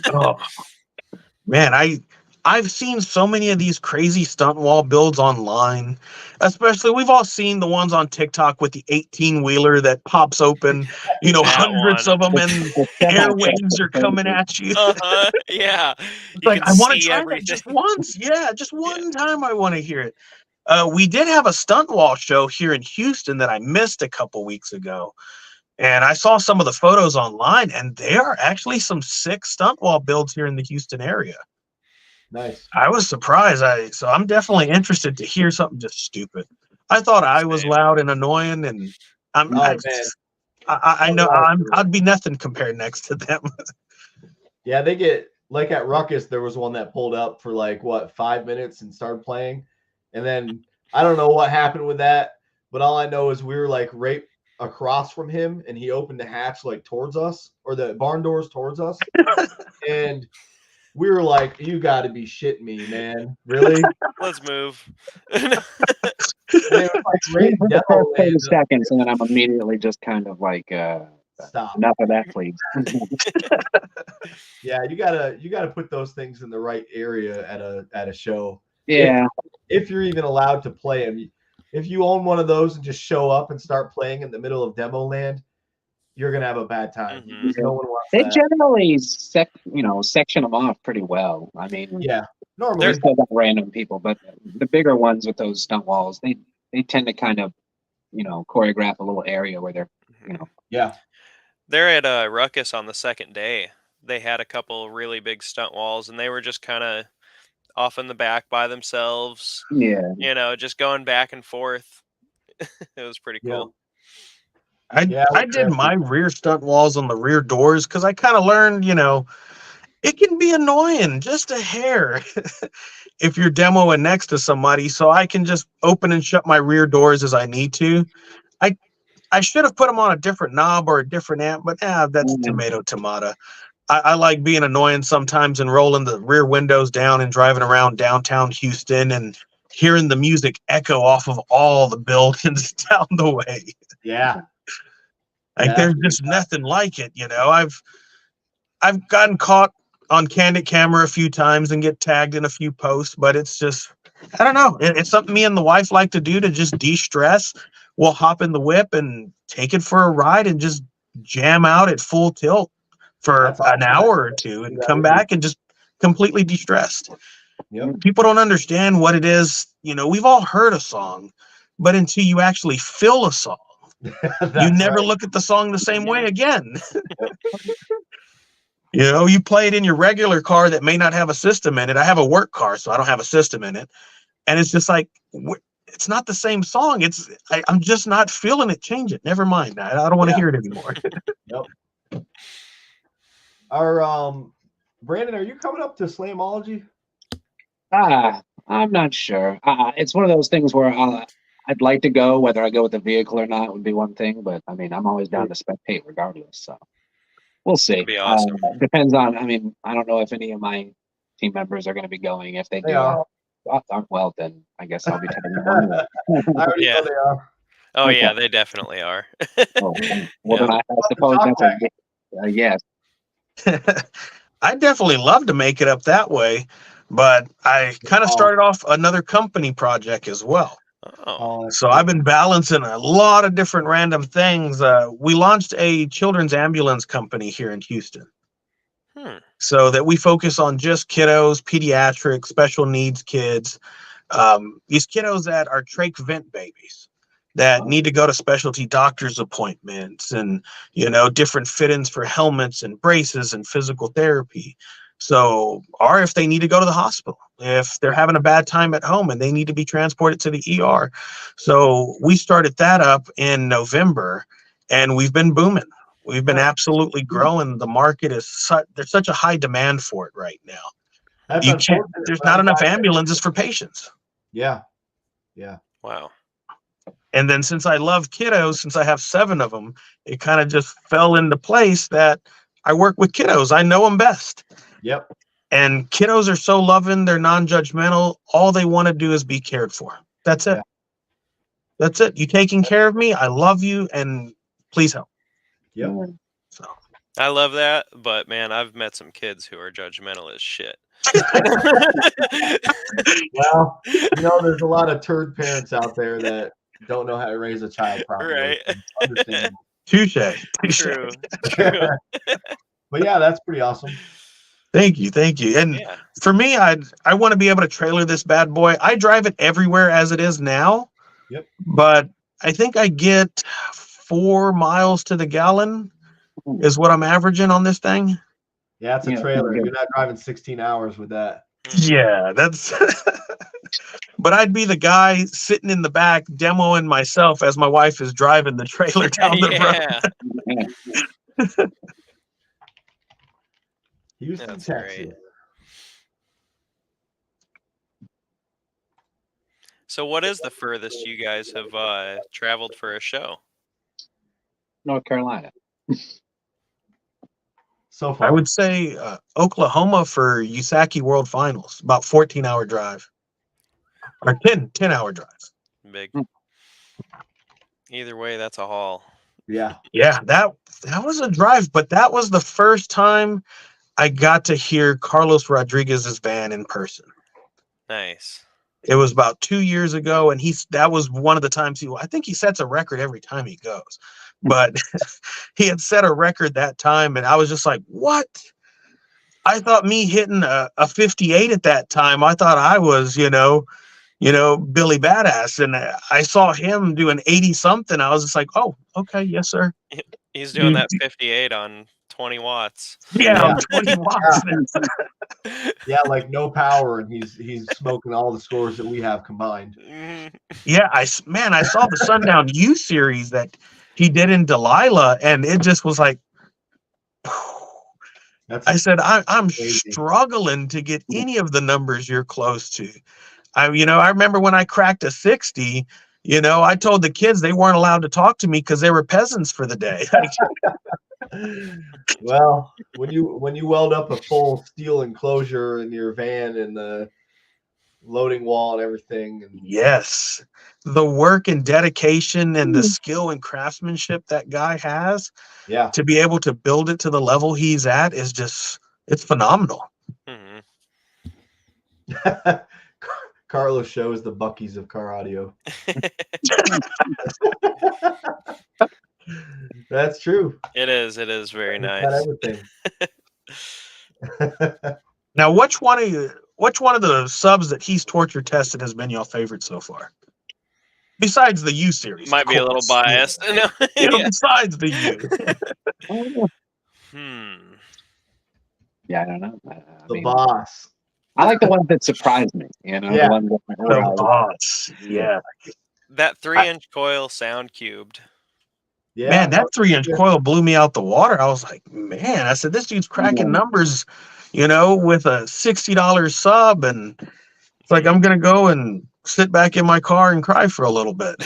Man, I've seen so many of these crazy stunt wall builds online. Especially, we've all seen the ones on TikTok with the 18-wheeler that pops open, hundreds of them, and airwaves are coming at you. Yeah. Like, I want to try that just once. Yeah, just one time I want to hear it. We did have a stunt wall show here in Houston that I missed a couple weeks ago. And I saw some of the photos online, and there are actually some sick stunt wall builds here in the Houston area. Nice. I was surprised. So I'm definitely interested to hear something just stupid. I thought I was loud and annoying, and I know I'd be nothing compared next to them. Yeah, they get like at Ruckus, there was one that pulled up for like 5 minutes and started playing. And then I don't know what happened with that, but all I know is we were like right across from him, and he opened the hatch like towards us, or the barn doors towards us. And we were like, you got to be shitting me, man. Really? Let's move. And it was like right in demo land. Seconds, and then I'm immediately just kind of like, stop. Enough of that, please. Yeah, you gotta put those things in the right area at a show. Yeah. If you're even allowed to play them. If you own one of those and just show up and start playing in the middle of demo land, you're gonna have a bad time. Mm-hmm. No one wants they that. Generally section them off pretty well. I mean, yeah, normally there's still got random people, but the bigger ones with those stunt walls, they tend to kind of choreograph a little area where they're yeah. They're at Ruckus on the second day. They had a couple really big stunt walls, and they were just kind of off in the back by themselves. Yeah. Just going back and forth. It was pretty cool. I did my rear stunt walls on the rear doors because I kind of learned, it can be annoying, just a hair, if you're demoing next to somebody. So I can just open and shut my rear doors as I need to. I should have put them on a different knob or a different amp, but that's tomato. I like being annoying sometimes and rolling the rear windows down and driving around downtown Houston and hearing the music echo off of all the buildings down the way. Yeah. Like there's just nothing like it, I've gotten caught on candid camera a few times and get tagged in a few posts, but it's just, I don't know. It's something me and the wife like to do to just de-stress. We'll hop in the whip and take it for a ride and just jam out at full tilt for an hour or two and come back and just completely de-stressed. Yep. People don't understand what it is. We've all heard a song, but until you actually feel a song, you never look at the song the same way again. You play it in your regular car that may not have a system in it. I have a work car, so I don't have a system in it. And it's just like, it's not the same song. I'm just not feeling it. Change it. Never mind. I don't want to hear it anymore. Yep. Brandon, are you coming up to Slamology? I'm not sure. It's one of those things where I'd like to go. Whether I go with the vehicle or not would be one thing, but I mean, I'm always down to spectate regardless. So we'll see. That'd be awesome. Depends on. I mean, I don't know if any of my team members are going to be going. If they do, well, then I guess I'll be taking them. I already know they are. Oh yeah, they definitely are. Well, then I suppose that's yes. I definitely love to make it up that way, but I kind of started off another company project as well. So I've been balancing a lot of different random things. We launched a children's ambulance company here in Houston. So that we focus on just kiddos, pediatric, special needs kids, these kiddos that are trach vent babies that need to go to specialty doctor's appointments and, different fit-ins for helmets and braces and physical therapy. So, or if they need to go to the hospital, if they're having a bad time at home and they need to be transported to the ER. So we started that up in November and we've been booming. We've been absolutely growing. The market there's such a high demand for it right now. There's not enough ambulances for patients. Yeah. Wow. And then since I love kiddos, since I have 7 of them, it kind of just fell into place that I work with kiddos. I know them best. Yep. And kiddos are so loving. They're non-judgmental. All they want to do is be cared for. That's it. Yeah. That's it. You taking care of me. I love you. And please help. Yep. So I love that. But man, I've met some kids who are judgmental as shit. Well, there's a lot of turd parents out there that don't know how to raise a child properly. Right. Touche. True. But yeah, that's pretty awesome. Thank you. And for me, I want to be able to trailer this bad boy. I drive it everywhere as it is now. Yep. But I think I get 4 miles to the gallon is what I'm averaging on this thing. Yeah, it's a trailer. You're not driving 16 hours with that. Yeah, that's but I'd be the guy sitting in the back demoing myself as my wife is driving the trailer down the road. Houston, That's Texas. great. So what is the furthest you guys have traveled for a show? North Carolina. So far. I would say Oklahoma for USACI World Finals, about 14-hour drive. Or 10-hour drive. Big. Either way, that's a haul. Yeah. Yeah, that was a drive, but that was the first time I got to hear Carlos Rodriguez's band in person. Nice. It was about 2 years ago, and that was one of the times I think he sets a record every time he goes. But he had set a record that time, and I was just like, what? I thought me hitting a 58 at that time, I thought I was, Billy Badass. And I saw him doing 80 something. I was just like, oh, okay. Yes, sir. He's doing that 58 on 20 watts. Yeah. 20 watts. Yeah, like no power, and he's smoking all the scores that we have combined. Yeah, I saw the Sundown U series that he did in Delilah, and it just was like, I said, I'm Crazy. struggling to get any of the numbers you're close to. I remember when I cracked a 60, I told the kids they weren't allowed to talk to me because they were peasants for the day. Well, when you weld up a full steel enclosure in your van and the loading wall and everything, and Yes, the work and dedication and the skill and craftsmanship that guy has yeah, to be able to build it to the level he's at is just, it's phenomenal. Hmm. Carlos shows the Buckies of car audio. That's true. It is very It's nice. got everything. Now, which one of the subs that he's torture tested has been your favorite so far? Besides the U series, Might be a little biased. No. Yeah. Besides the U. Yeah, I don't know. The boss. I like the ones that surprised me. Yeah. The ones that The boss. Yeah. That 3-inch coil sound cubed. Yeah. Man, that 3-inch coil blew me out the water. I was like, man, I said, this dude's cracking numbers, with a $60 sub. And it's like, I'm going to go and sit back in my car and cry for a little bit.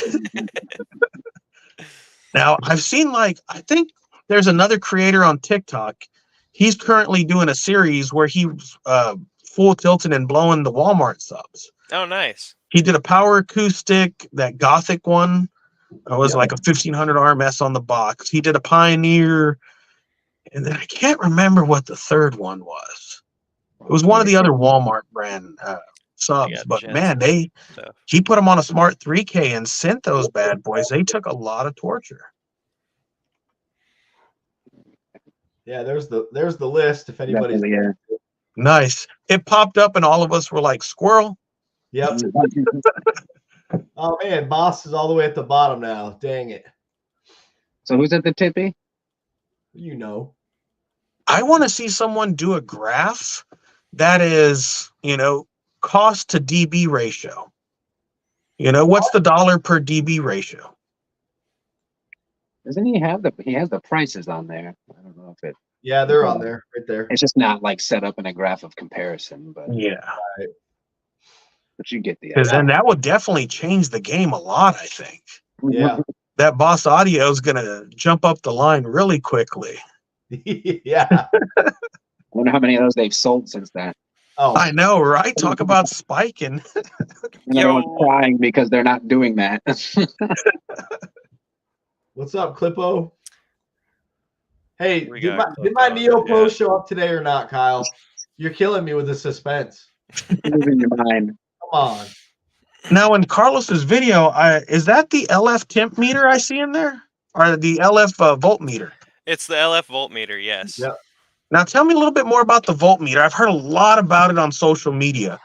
Now, I've seen, I think there's another creator on TikTok. He's currently doing a series where he's full tilting and blowing the Walmart subs. Oh, nice. He did a power acoustic, that Gothic one. It was like a 1500 RMS on the box. He did a Pioneer, and then I can't remember what the third one was. It was one of the other Walmart brand subs, but man, he put them on a Smart 3K and sent those bad boys. They took a lot of torture. Yeah, there's the list if anybody's Nice. It popped up and all of us were like, squirrel. Yep. Oh man, boss is all the way at the bottom now. Dang it. So who's at the tippy? I want to see someone do a graph that is, cost to dB ratio. What's the dollar per dB ratio? Doesn't he have he has the prices on there? I don't know if it. Yeah, they're on there, right there. It's just not set up in a graph of comparison, but yeah. Right. But you get the because then that would definitely change the game a lot, I think. Yeah. That Boss Audio is going to jump up the line really quickly. Yeah. I wonder how many of those they've sold since that. Oh, I know, right? Talk about spiking. And everyone's crying because they're not doing that. What's up, Clippo? Hey, did got my Neo Pro show up today or not, Kyle? You're killing me with the suspense. Losing your mind. Come on. Now, in Carlos's video, is that the LF temp meter I see in there, or the LF voltmeter? It's the LF voltmeter, yes. Yep. Now, tell me a little bit more about the voltmeter. I've heard a lot about it on social media,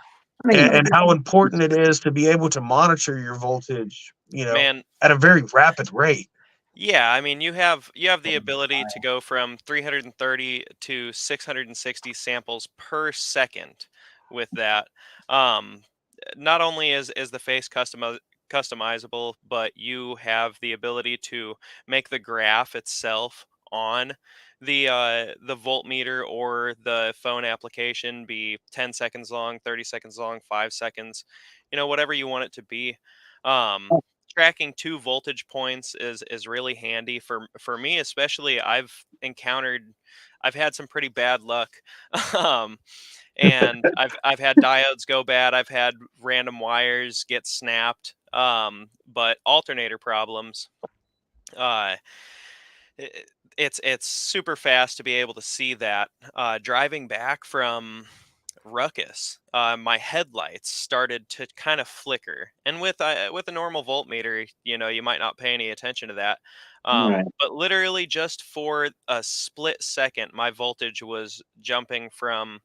and how important it is to be able to monitor your voltage, at a very rapid rate. Yeah, I mean, you have the ability to go from 330 to 660 samples per second with that. Not only is the face customizable, but you have the ability to make the graph itself on the voltmeter or the phone application be 10 seconds long, 30 seconds long, 5 seconds, whatever you want it to be. Tracking 2 voltage points is really handy for me, especially. I've had some pretty bad luck. And I've had diodes go bad. I've had random wires get snapped. But alternator problems. It's super fast to be able to see that. Driving back from Ruckus, my headlights started to kind of flicker, and with a normal voltmeter, you might not pay any attention to that. Right. But literally just for a split second, my voltage was jumping from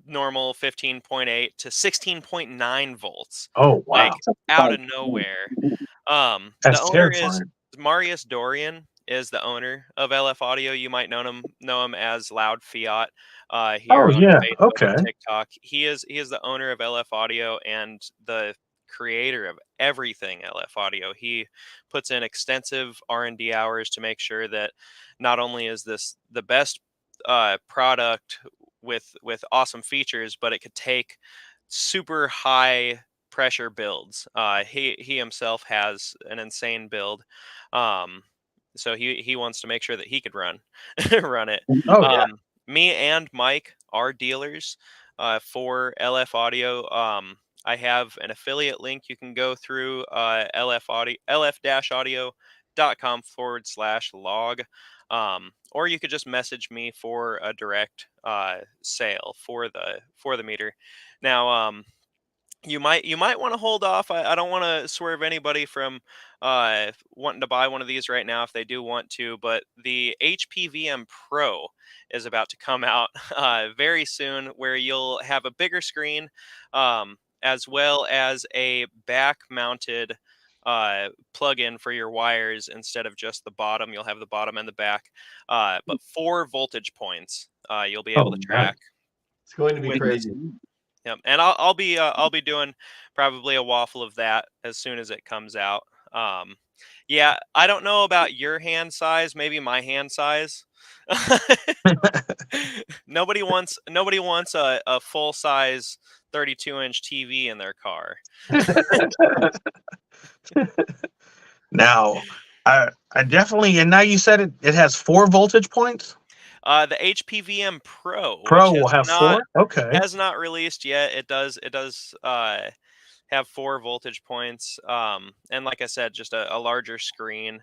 normal 15.8 to 16.9 volts. Oh, wow. Like out of nowhere. That's The owner is Marius Dorian, is the owner of LF Audio. You might know him as Loud Fiat here on Facebook and TikTok. He is the owner of LF Audio and the creator of everything LF Audio. He puts in extensive R&D hours to make sure that not only is this the best product with awesome features, but it could take super high pressure builds. He himself has an insane build. So he wants to make sure that he could run it. Oh yeah. Me and Mike are dealers for LF Audio. I have an affiliate link you can go through, lf-audio.com/log. Or you could just message me for a direct sale for the meter. Now, you might want to hold off. I don't want to swerve anybody from wanting to buy one of these right now if they do want to, but the HPVM Pro is about to come out very soon, where you'll have a bigger screen, as well as a back-mounted plug-in for your wires instead of just the bottom. You'll have the bottom and the back, but 4 voltage points you'll be able to track. It's going to be with crazy. Yep, and I'll be doing probably a waffle of that as soon as it comes out. Yeah, I don't know about your hand size, maybe my hand size. Nobody wants a full size 32-inch TV in their car. Now, I definitely, and now you said it has 4 voltage points. The HPVM Pro will have 4. Okay, has not released yet. It does have 4 voltage points, and like I said, just a larger screen,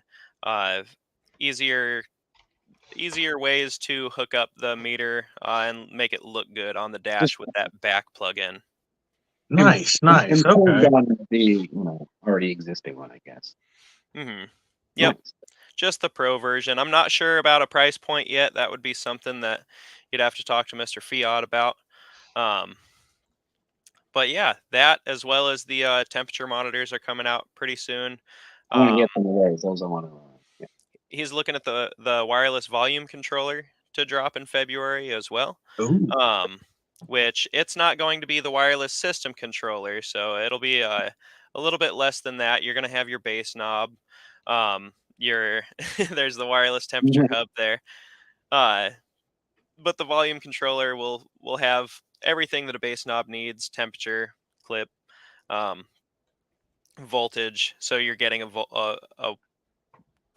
easier ways to hook up the meter and make it look good on the dash with that back plug-in. Nice. And Okay. on the already existing one, I guess. Mm-hmm. Yep. Nice. Just the Pro version. I'm not sure about a price point yet. That would be something that you'd have to talk to Mr. Fiat about. But yeah, that as well as the temperature monitors are coming out pretty soon. I want to get some of those. Those I want to. Yeah. He's looking at the wireless volume controller to drop in February as well. Ooh. Which it's not going to be the wireless system controller, so it'll be a little bit less than that. You're going to have your bass knob. There's the wireless temperature hub there. But the volume controller will have everything that a bass knob needs: temperature, clip, voltage. So you're getting an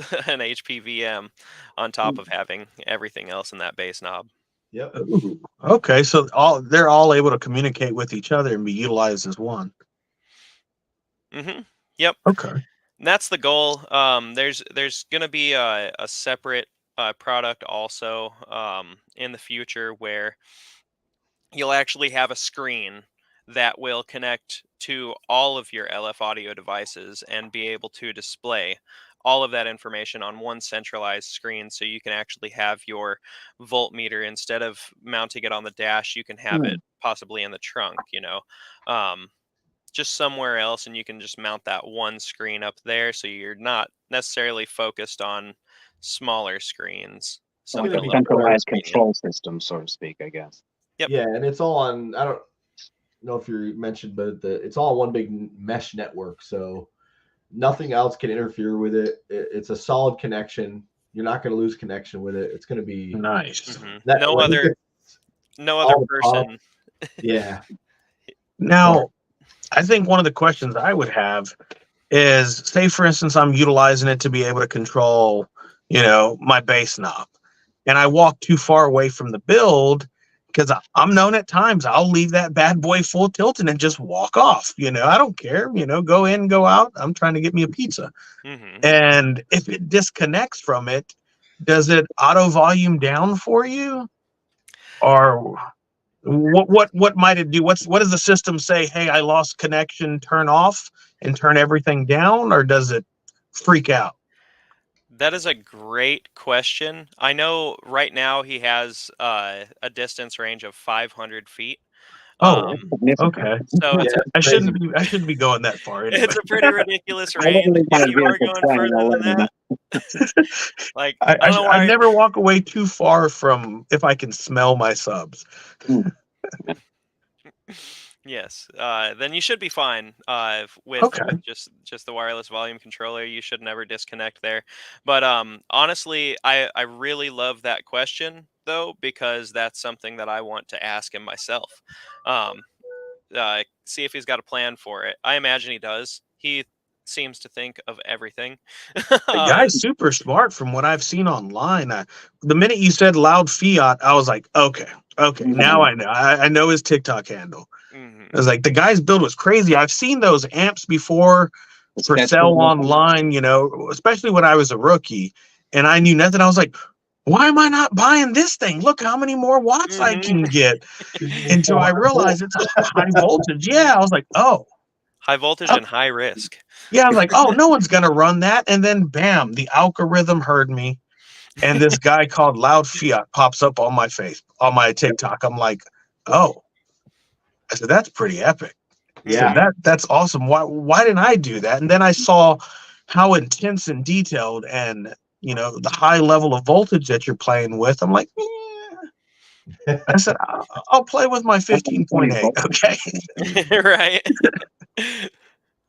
HPVM on top of having everything else in that bass knob. Yep. Ooh. Okay, so they're all able to communicate with each other and be utilized as one. Mm-hmm. Yep. Okay. And that's the goal. There's going to be a separate product also in the future where you'll actually have a screen that will connect to all of your LF Audio devices and be able to display all of that information on one centralized screen, so you can actually have your voltmeter, instead of mounting it on the dash, you can have it possibly in the trunk, just somewhere else, and you can just mount that one screen up there, so you're not necessarily focused on smaller screens. Like a centralized control system, so to speak, I guess. Yep. Yeah, and it's all on, I don't know if you mentioned, but it's all one big mesh network, so nothing else can interfere with it. It's a solid connection. You're not going to lose connection with it. It's going to be nice. Mm-hmm. No other person. Yeah. Now, I think one of the questions I would have is, say, for instance, I'm utilizing it to be able to control, my bass knob, and I walk too far away from the build, because I'm known at times I'll leave that bad boy full tilted and just walk off. I don't care. Go in, go out. I'm trying to get me a pizza. Mm-hmm. And if it disconnects from it, does it auto volume down for you? Or what might it do? What does the system say? Hey, I lost connection, turn off and turn everything down? Or does it freak out? That is a great question. I know right now he has a distance range of 500 feet. Oh, okay. So I shouldn't be going that far. Anyway. It's a pretty ridiculous range. If you are going further than that, like I don't know why. I never walk away too far from if I can smell my subs. Yes, then you should be fine with Okay. just the wireless volume controller. You should never disconnect there. But honestly, I really love that question though, because that's something that I want to ask him myself. Um, See if he's got a plan for it. I imagine he does. He seems to think of everything. The uh, guy's super smart from what I've seen online. The minute you said loud fiat, I was like, okay, now I know. I know his TikTok handle. mhm. I was like, the guy's build was crazy. I've seen those amps before for Sketch sale build. online, especially when I was a rookie and I knew nothing. I was like, why am I not buying this thing? Look how many more watts I can get. Until I realized it's high voltage. Yeah, I was like, oh. High voltage and high risk. Yeah, I was like, oh, no one's going to run that. And then, bam, the algorithm heard me. And this guy called Loud Fiat pops up on my face, on my TikTok. I'm like, oh. I said, that's pretty epic. Yeah. So that's awesome. Why didn't I do that? And then I saw how intense and detailed and, the high level of voltage that you're playing with. I'm like, I said, I'll play with my 15.8. Okay. Right.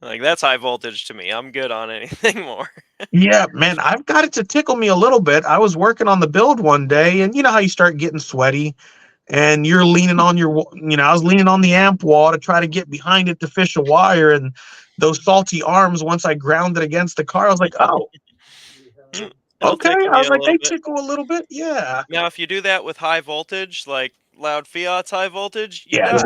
Like, that's high voltage to me. I'm good on anything more. Yeah, man, I've got it to tickle me a little bit. I was working on the build one day, and you know how you start getting sweaty and you're leaning on I was leaning on the amp wall to try to get behind it to fish a wire, and those salty arms, once I ground it against the car, I was like, oh, It'll okay. tickle I you was a like, little they bit. tickle a little bit. Yeah. Now, if you do that with high voltage, like Loud Fiat's high voltage, you Yeah. die.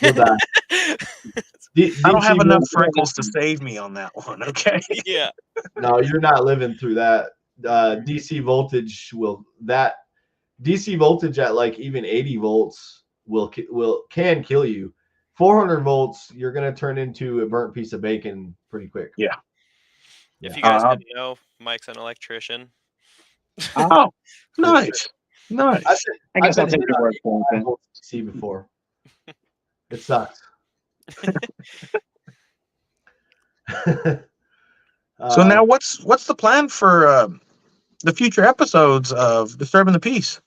You'll die. I don't have DC enough voltage- freckles to save me on that one. Okay. Yeah. No, you're not living through that. DC voltage DC voltage at like even 80 volts can kill you. 400 volts, you're gonna turn into a burnt piece of bacon pretty quick. Yeah. If you guys didn't know, Mike's an electrician. Oh, nice. Nice. I guess I'll been take hit your on word for 85 it. volts DC before. It sucks. So now what's the plan for the future episodes of Disturbing the Peace?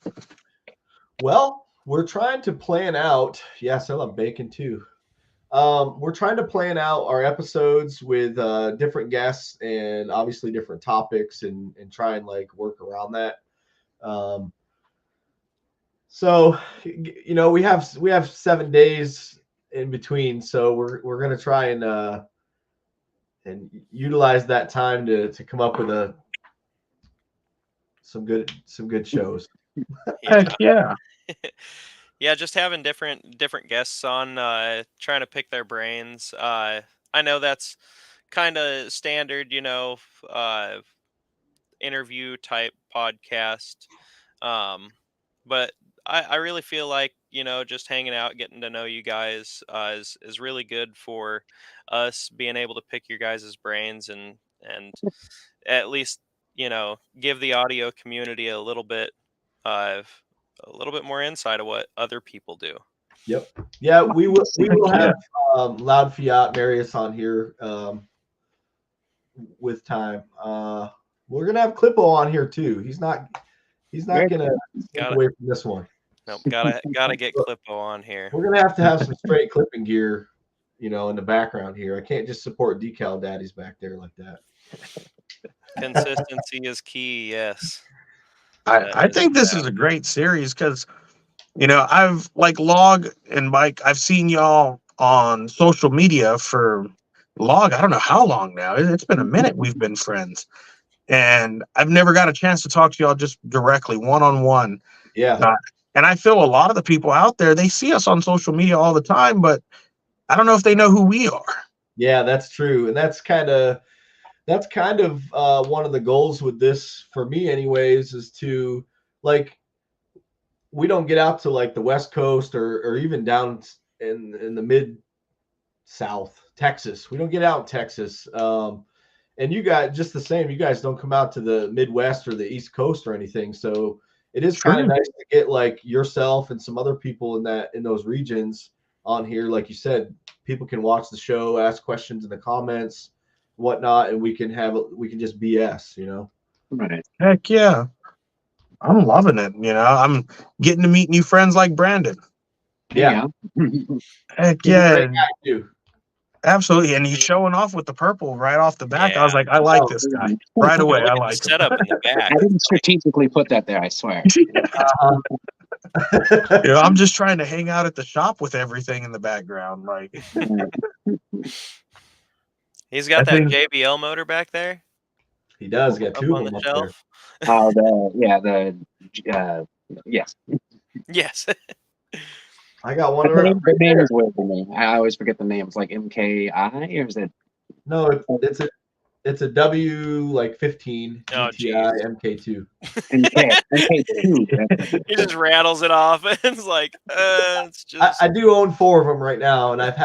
Well, we're trying to plan out. Yes, I love bacon too. We're trying to plan out our episodes with different guests and obviously different topics and try and like work around that. So we have 7 days in between, so we're gonna try and utilize that time to come up with some good shows. Heck yeah. Yeah, just having different guests on, trying to pick their brains. I know that's kind of standard, interview type podcast. But I really feel like, just hanging out, getting to know you guys is really good for us being able to pick your guys' brains and at least, give the audio community a little bit more insight of what other people do. Yep. Yeah, we will have Loud Fiat Marius on here with time. We're gonna have Clippo on here too. He's not gonna take away from this one. Nope, gotta get Clippo on here. We're gonna have some straight clipping gear, in the background here. I can't just support decal daddies back there like that. Consistency is key. Yes. I think this is a great series because, I've like Log and Mike, I've seen y'all on social media for Log. I don't know how long now. It's been a minute we've been friends. And I've never got a chance to talk to y'all just directly, one-on-one. Yeah. And I feel a lot of the people out there, they see us on social media all the time, but I don't know if they know who we are. Yeah, that's true. And that's kind of one of the goals with this for me anyways, is to like, we don't get out to like the West Coast or even down in the mid South, Texas. We don't get out in Texas. And you guys just the same, you guys don't come out to the Midwest or the East Coast or anything. So it is kind of nice to get like yourself and some other people in those regions on here. Like you said, people can watch the show, ask questions in the comments, whatnot, and we can just BS, Right. Heck yeah. I'm loving it. I'm getting to meet new friends like Brandon. Yeah. Heck He's a yeah, great guy too. absolutely. And he's showing off with the purple right off the back. I was Yeah. like, I like Oh, this guy right away. Look I at the like him. setup in the back. I didn't strategically put that there, I swear. Uh-huh. You know, I'm just trying to hang out at the shop with everything in the background. Like, He's got I that think- JBL motor back there He does got up two on of the them up there. shelf. Yes. Yes. I got one The right name there. is weird for me. I always forget the name. It's like MKI, or is it? No, it's a W like 15 Oh, GTI MK2. MK2. He just rattles it off. And it's like, it's just. I do own 4 of them right now, and I've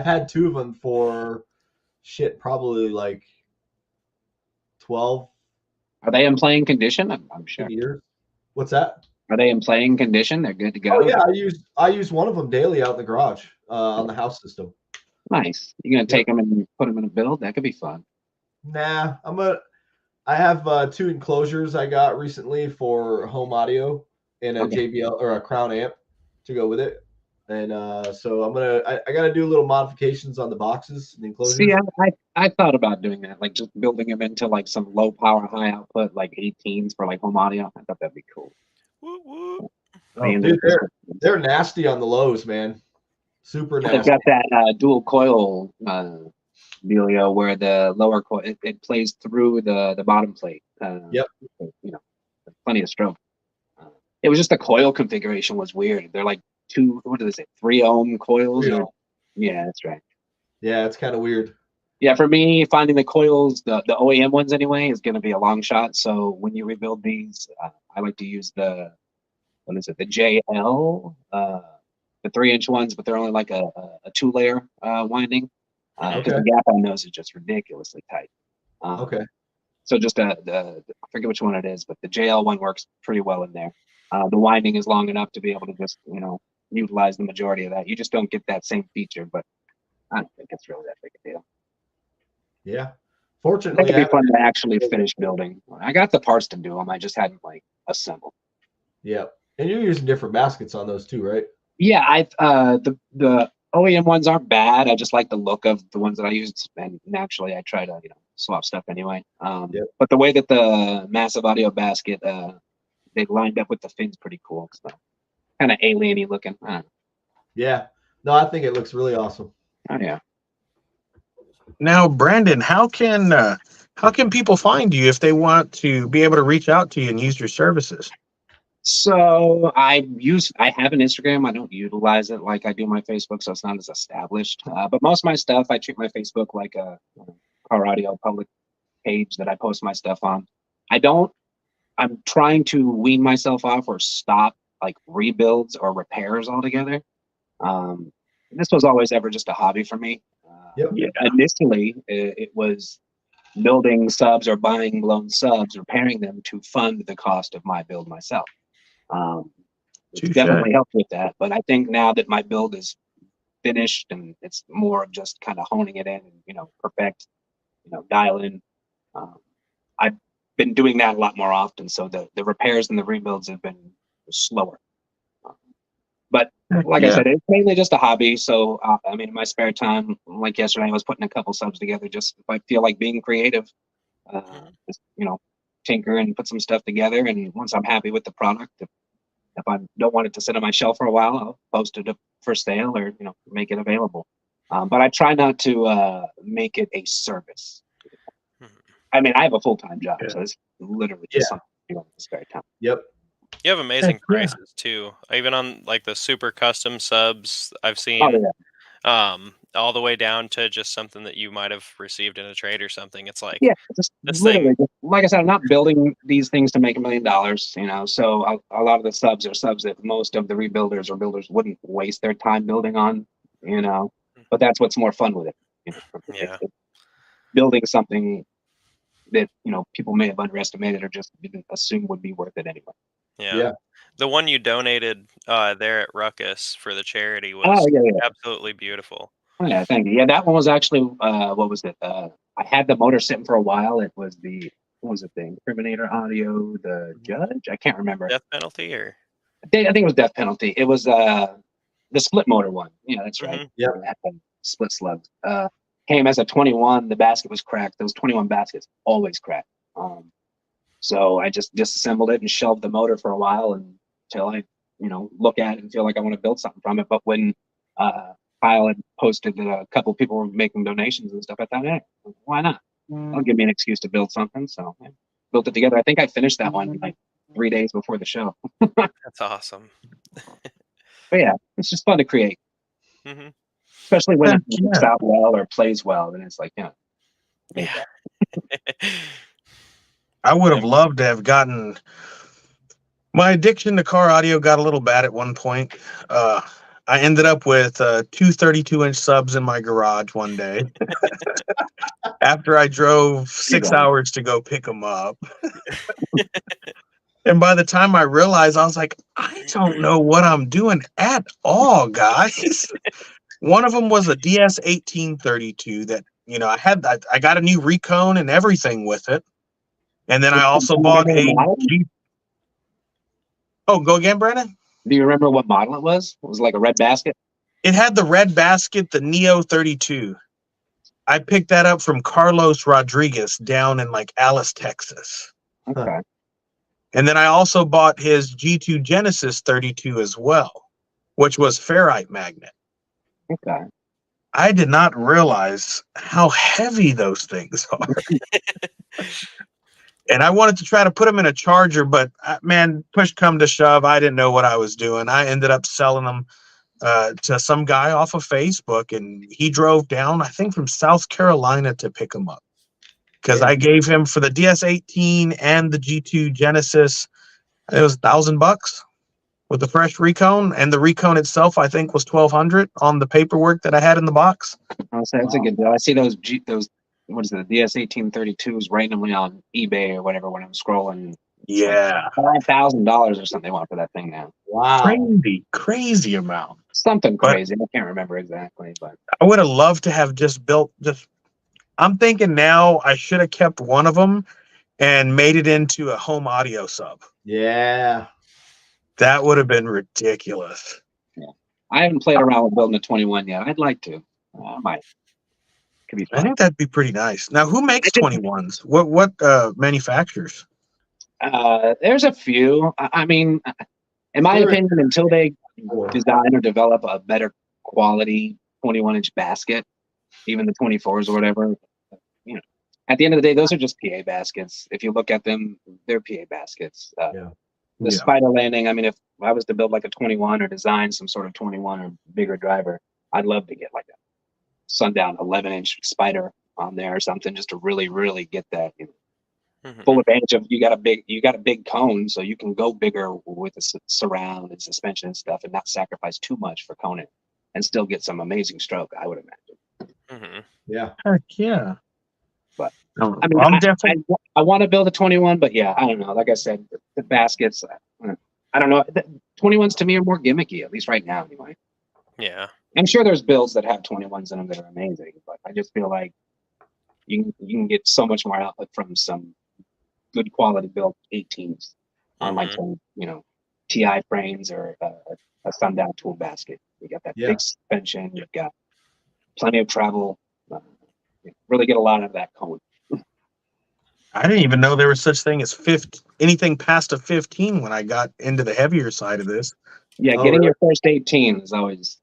had 2 of them for probably like 12 Are they in playing condition? I'm sure. years. What's that? Are they in playing condition? They're good to go. Oh yeah, I use one of them daily out in the garage on the house system. Nice. You're gonna take them and put them in a build? That could be fun. Nah, I have 2 enclosures I got recently for home audio and a JBL or a Crown amp to go with it. And so I got to do little modifications on the boxes and the enclosures. See, I thought about doing that, like just building them into like some low power, high output, like 18s for like home audio. I thought that'd be cool. Whoop, whoop. Oh, dude, they're nasty on the lows, man. Super nasty. They've got that dual coil dealio where the lower coil it plays through the bottom plate. Yep. You know, plenty of stroke. It was just the coil configuration was weird. They're like 3 ohm coils. 3 ohm. Yeah, that's right. Yeah, it's kind of weird. Yeah, for me, finding the coils, the OEM ones anyway, is going to be a long shot. So when you rebuild these, I like to use the JL, the 3-inch ones, but they're only like a 2-layer winding. Because the gap on those is just ridiculously tight. Okay. So just I forget which one it is, but the JL one works pretty well in there. The winding is long enough to be able to just, utilize the majority of that. You just don't get that same feature, but I don't think it's really that big a deal. Yeah. It Fortunately, could be fun to actually finish building. I got the parts to do them. I just hadn't assembled. Yeah. And you're using different baskets on those too, right? Yeah, the OEM ones aren't bad. I just like the look of the ones that I used, and naturally I try to swap stuff anyway. But the way that the massive audio basket they lined up with the fins pretty cool. So kind of alien-y looking. Yeah. No, I think it looks really awesome. Oh yeah. Now, Brandon, how can people find you if they want to be able to reach out to you and use your services? So I have an Instagram. I don't utilize it like I do my Facebook, so it's not as established. But most of my stuff, I treat my Facebook like a car audio public page that I post my stuff on. I'm trying to wean myself off or stop like rebuilds or repairs altogether. This was always ever just a hobby for me. Initially, it was building subs or buying blown subs, repairing them to fund the cost of my build myself. It's definitely helped with that. But I think now that my build is finished and it's more of just kind of honing it in and, perfect, dial in. I've been doing that a lot more often. So the repairs and the rebuilds have been slower. But like I said, it's mainly just a hobby. So, in my spare time, like yesterday, I was putting a couple subs together just if I feel like being creative, just, tinker and put some stuff together. And once I'm happy with the product, if I don't want it to sit on my shelf for a while, I'll post it up for sale or, make it available. But I try not to make it a service. I have a full-time job, so it's literally just something I do in the spare time. Yep. You have amazing prices too. Even on like the super custom subs I've seen, all the way down to just something that you might have received in a trade or something. It's like just like I said, I'm not building these things to make $1 million, so a lot of the subs are subs that most of the rebuilders or builders wouldn't waste their time building on, but that's what's more fun with it. Building something that people may have underestimated or just didn't assume would be worth it anyway. Yeah. The one you donated there at Ruckus for the charity was absolutely beautiful. Oh, yeah, thank you. Yeah, that one was actually what was it? I had the motor sitting for a while. It was what was the thing? Incriminator Audio, the Judge? I can't remember. Death Penalty or I think it was Death Penalty. It was the split motor one. Yeah, that's right. Mhm. Yep. That one, split slugs. Came as a 21. The basket was cracked. Those 21 baskets always crack. So I just disassembled it and shelved the motor for a while until I, look at it and feel like I want to build something from it. But when Kyle had posted that a couple people were making donations and stuff, I thought, hey, why not? That'll give me an excuse to build something. So I built it together. I think I finished that one like 3 days before the show. That's awesome. But yeah, it's just fun to create, Hmm. especially when Heck it works yeah. out well or plays well. Then it's like, Yeah. I would have loved to have gotten. My addiction to car audio got a little bad at one point. I ended up with 2 32-inch subs in my garage one day after I drove 6 hours to go pick them up. And by the time I realized, I was like, I don't know what I'm doing at all, guys. One of them was a DS 1832 that, I got a new recone and everything with it. And then I also bought a G. Oh, go again, Brandon? Do you remember what model it was? It was like a red basket. It had the red basket, the Neo 32. I picked that up from Carlos Rodriguez down in like Alice, Texas. Okay. And then I also bought his G2 Genesis 32 as well, which was ferrite magnet. Okay. I did not realize how heavy those things are. And I wanted to try to put them in a charger, but man, push come to shove, I didn't know what I was doing. I ended up selling them to some guy off of Facebook, and he drove down, I think, from South Carolina to pick them up. Because I gave him for the DS18 and the G2 Genesis, it was $1,000 with the fresh recone, and the recone itself, I think, was $1,200 on the paperwork that I had in the box. I'll say that's a good deal. I see those what is it, the DS1832s randomly on eBay or whatever when I'm scrolling. Yeah, Like $5,000 or something they want for that thing now. Wow. crazy amount. Something But crazy. I can't remember exactly, but I would have loved to have just built. I'm thinking now I should have kept one of them and made it into a home audio sub. Yeah. That would have been ridiculous. yeah. I haven't played around with building a 21 yet. I'd like to. I might. Could be I fun. think that'd be pretty nice. Now, who makes 21s? What manufacturers? There's a few. I mean, in my opinion, until they design or develop a better quality 21-inch basket, even the 24s or whatever, at the end of the day, those are just PA baskets. If you look at them, they're PA baskets. The spider landing, I mean, if I was to build like a 21 or design some sort of 21 or bigger driver, I'd love to get like a sundown 11-inch spider on there or something, just to really, really get that full advantage of you got a big cone, so you can go bigger with the surround and suspension and stuff, and not sacrifice too much for coning, and still get some amazing stroke, I would imagine. Yeah. Heck yeah. But I mean, I want to build a 21, but yeah, I don't know. Like I said, the baskets, I don't know. 21s to me are more gimmicky, at least right now, anyway. Yeah. I'm sure there's builds that have 21s in them that are amazing, but I just feel like you can get so much more output from some good quality built 18s on like some, TI frames or a sundown tool basket. You got that big suspension. You've got plenty of travel. Really get a lot of that cone. I didn't even know there was such thing as anything past a 15 when I got into the heavier side of this. Yeah, getting your first 18 is always.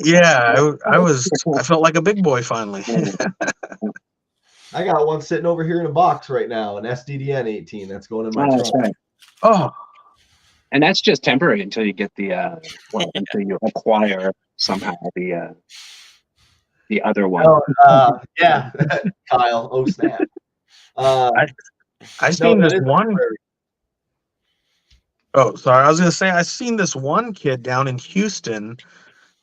Yeah, I felt like a big boy finally. I got one sitting over here in a box right now, an SDDN 18 that's going in my trunk. Right. Oh, and that's just temporary until you get the until you acquire somehow the other one. Yeah, Kyle. Oh snap! I seen this one. Oh, sorry. I was gonna say I seen this one kid down in Houston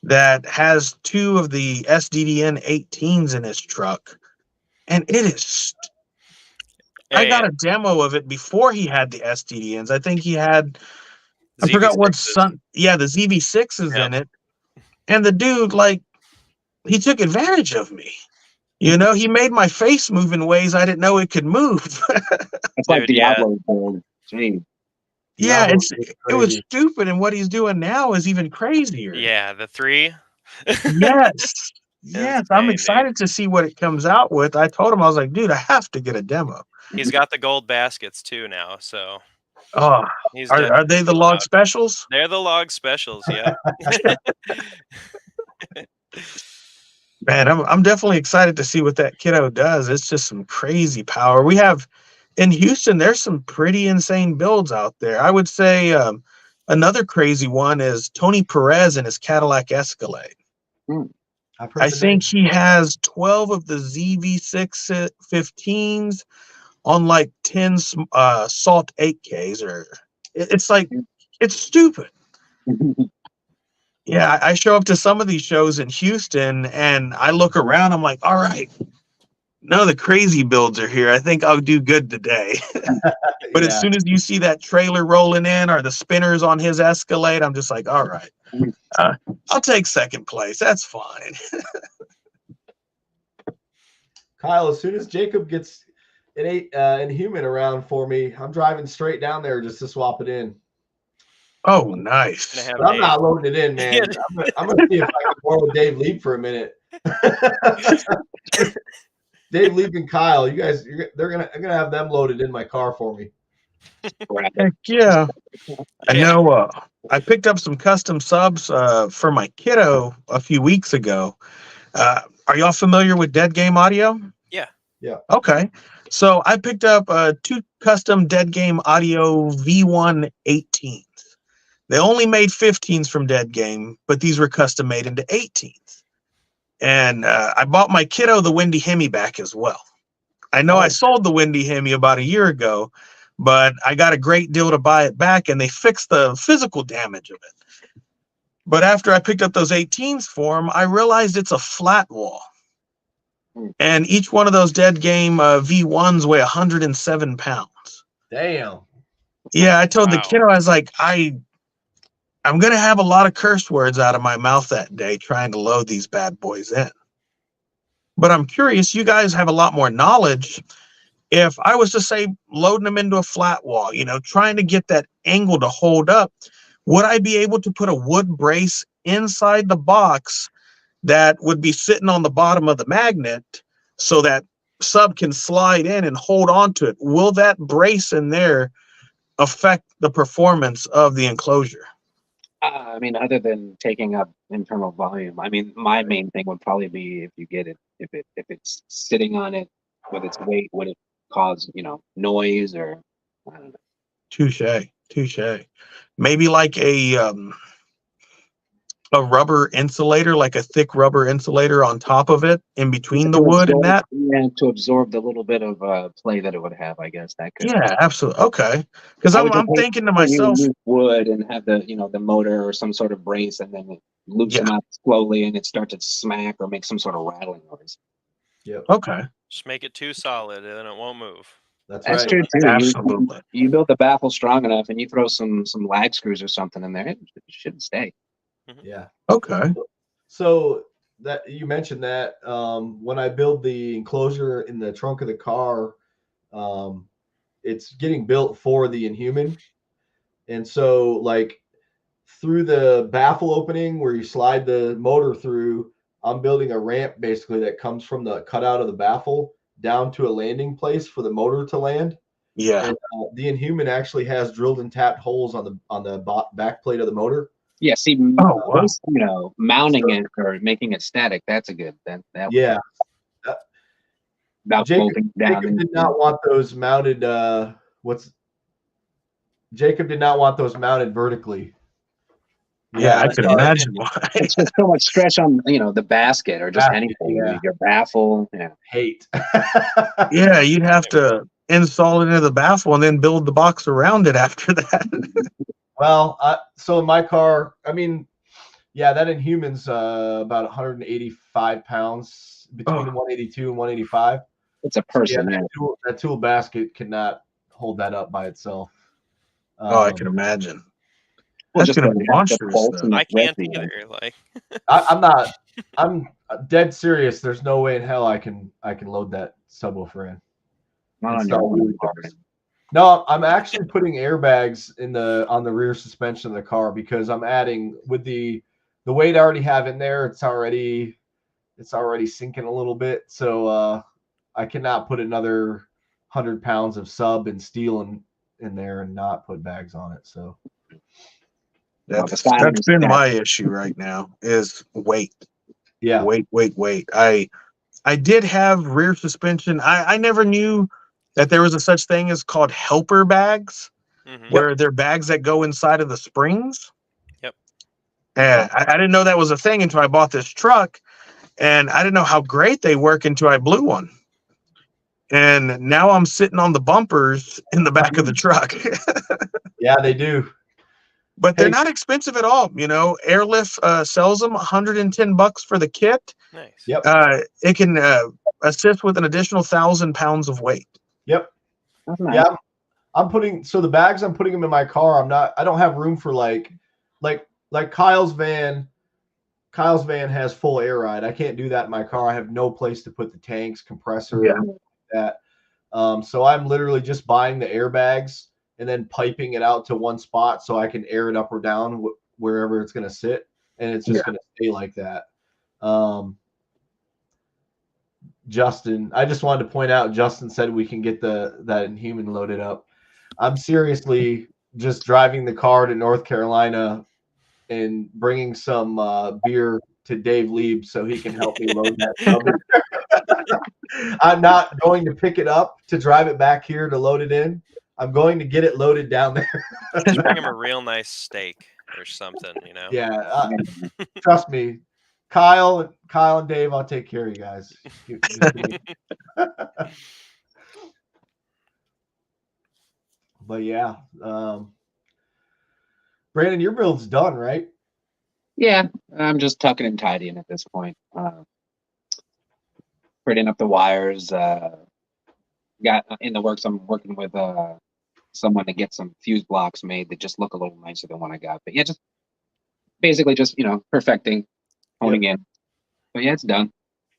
that has 2 of the SDDN 18s in his truck, and it is. I got a demo of it before he had the SDDNs. I think he had. I forgot what the ZV6 is in it, and the dude he took advantage of me. He made my face move in ways I didn't know it could move. It's like Diablo. Gee. Yeah, Diablo is it was crazy. stupid, and what he's doing now is even crazier. Yeah, the 3. Yes. Yes, I'm Insane, dude. excited to see what it comes out with. I told him, I was like, dude, I have to get a demo. He's got the gold baskets too now, so Oh, he's are they the definitely log allowed. specials? They're the log specials, yep. Man, I'm definitely excited to see what that kiddo does. It's just some crazy power. We have in Houston, there's some pretty insane builds out there. I would say another crazy one is Tony Perez and his Cadillac Escalade. I've heard I the think name. he has 12 of the ZV6 15s on like 10 Salt 8Ks, or it's like, it's stupid. Yeah, I show up to some of these shows in Houston and I look around, I'm like, all right, none of the crazy builds are here. I think I'll do good today. But as soon as you see that trailer rolling in or the spinners on his Escalade, I'm just like, all right, I'll take second place. That's fine. Kyle, as soon as Jacob gets an Inhuman around for me, I'm driving straight down there just to swap it in. Oh, Gonna nice. have But I'm Dave. not loading it in, man. I'm gonna see if I can borrow Dave Leap for a minute. Dave Leap and Kyle, you guys, I'm gonna have them loaded in my car for me. Heck yeah. I Yeah. know I picked up some custom subs for my kiddo a few weeks ago. Are y'all familiar with Dead Game Audio? Yeah. Yeah. Okay. So I picked up 2 custom Dead Game Audio V1 18s. They only made 15s from Dead Game, but these were custom made into 18s. And I bought my kiddo the Windy Hemi back as well. I know I sold the Windy Hemi about a year ago, but I got a great deal to buy it back, and they fixed the physical damage of it. But after I picked up those 18s for him, I realized it's a flat wall. And each one of those Dead Game V1s weigh 107 pounds. Damn. Yeah, I told the Wow. kiddo, I was like, I'm going to have a lot of curse words out of my mouth that day trying to load these bad boys in. But I'm curious, you guys have a lot more knowledge. If I was to say loading them into a flat wall, trying to get that angle to hold up, would I be able to put a wood brace inside the box that would be sitting on the bottom of the magnet so that sub can slide in and hold on to it? Will that brace in there affect the performance of the enclosure? I mean, other than taking up internal volume, I mean, my main thing would probably be if you get it, if it's sitting on it with its weight, would it cause noise or I don't know. Touche. Maybe like a rubber insulator, like a thick rubber insulator on top of it, in between the wood and that. Yeah, to absorb the little bit of play that it would have, I guess that could. Yeah, absolutely. Okay, because I'm thinking to myself, use wood and have the the motor or some sort of brace, and then it loops them out slowly, and it starts to smack or make some sort of rattling noise. Yeah. Okay. Just make it too solid, and it won't move. That's That's right. true too. Absolutely. You build the baffle strong enough, and you throw some lag screws or something in there, it should stay. Yeah. Okay. So that you mentioned that when I build the enclosure in the trunk of the car, it's getting built for the Inhuman. And so like through the baffle opening where you slide the motor through, I'm building a ramp basically that comes from the cutout of the baffle down to a landing place for the motor to land. Yeah. And the Inhuman actually has drilled and tapped holes on the back plate of the motor. Yeah, see, wow. mounting it or making it static, that's a good. That Yeah. Jacob down. did not want those mounted. Jacob did not want those mounted vertically. Yeah, I can imagine why. It's just so much stress on the basket or just anything. Yeah. Your baffle. Yeah. Hate. Yeah, you'd have to install it into the baffle and then build the box around it after that. Well, so in my car, I mean, yeah, that Inhuman's about 185 pounds, between 182 and 185. It's a person. So yeah, that tool basket cannot hold that up by itself. I can imagine. Well, That's gonna be monstrous. I can't either. Like, I'm dead serious. There's no way in hell I can load that subwoofer in. Not on your own. No, I'm actually putting airbags on the rear suspension of the car because I'm adding with the weight I already have in there. It's already sinking a little bit, so I cannot put another 100 pounds of sub and steel in there and not put bags on it. So That's been my issue right now is weight. yeah, Weight. I did have rear suspension. I never knew that there was a such thing as called helper bags, where they're bags that go inside of the springs. Yep. And I didn't know that was a thing until I bought this truck, and I didn't know how great they work until I blew one. And now I'm sitting on the bumpers in the back of the truck. Yeah, they do. But they're not expensive at all. You know, Airlift sells them $110 for the kit. Nice. Yep. It can assist with an additional 1,000 pounds of weight. Yep. Nice. Yeah. I'm putting the bags. I'm putting them in my car. I don't have room for like Kyle's van. Kyle's van has full air ride. I can't do that in my car. I have no place to put the tanks, compressor, anything like that. So I'm literally just buying the airbags and then piping it out to one spot so I can air it up or down wherever it's going to sit, and it's just going to stay like that. Justin, I just wanted to point out, Justin said we can get that Inhuman loaded up. I'm seriously just driving the car to North Carolina and bringing some beer to Dave Lieb so he can help me load that sub. I'm not going to pick it up to drive it back here to load it in. I'm going to get it loaded down there. Just bring him a real nice steak or something, you know? Yeah, trust me. Kyle and Dave, I'll take care of you guys. But yeah, Brandon, your build's done, right? Yeah, I'm just tucking and tidying at this point. Putting up the wires. Got in the works. I'm working with someone to get some fuse blocks made that just look a little nicer than what I got. But yeah, just basically just perfecting, honing in. But yeah, it's done.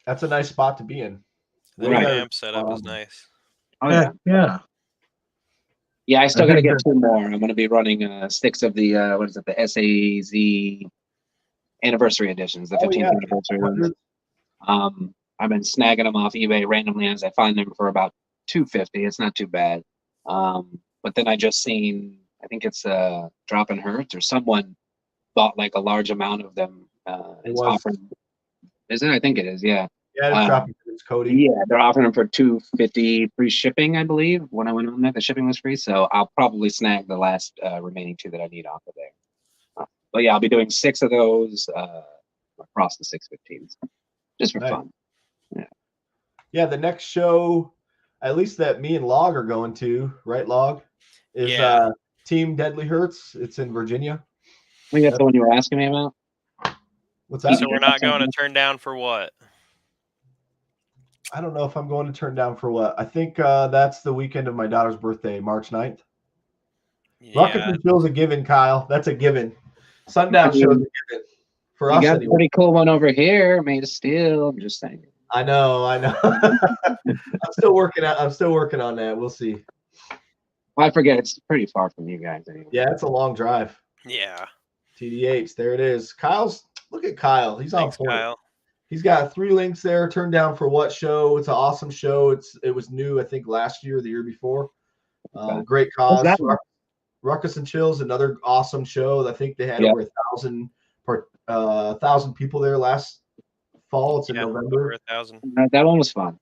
That's a nice spot to be in. The amp setup is nice. Oh yeah. Yeah, I still got to get 2 more. I'm going to be running 6 of the the SAZ anniversary editions, the 15th anniversary ones. I've been snagging them off eBay randomly as I find them for about $250. It's not too bad. But then I just seen, I think it's Dropping Hertz or someone bought like a large amount of them. It's offering. Is it? I think it is. Yeah. Yeah, it's Dropping Hertz, Cody. Yeah, they're offering them for $250 free shipping, I believe. When I went on there, the shipping was free. So I'll probably snag the last remaining 2 that I need off of there. But yeah, I'll be doing 6 of those across the 615s, just for fun. Yeah, the next show, at least that me and Log are going to, right, Log? Is Team Deadly Hertz. It's in Virginia. I think that's the one you were asking me about. What's that? So we're not going to turn down for what? I don't know if I'm going to turn down for what. I think that's the weekend of my daughter's birthday, March 9th. Yeah. Ruckus and Chill's a given, Kyle. That's a given. Sundown show's a given. For us, got a pretty cool one over here, made of steel. I'm just saying. I know. I'm still working on that. We'll see. Well, I forget it's pretty far from you guys anyway. Yeah, it's a long drive. Yeah. TDH, there it is. Look at Kyle. He's on point. Kyle. He's got 3 links there. Turned down for what show? It's an awesome show. It was new, I think, last year or the year before. Great cause. Ruckus and Chills, another awesome show. I think they had over 1,000 people there last fall. It's in November. 1,000. That one was fun.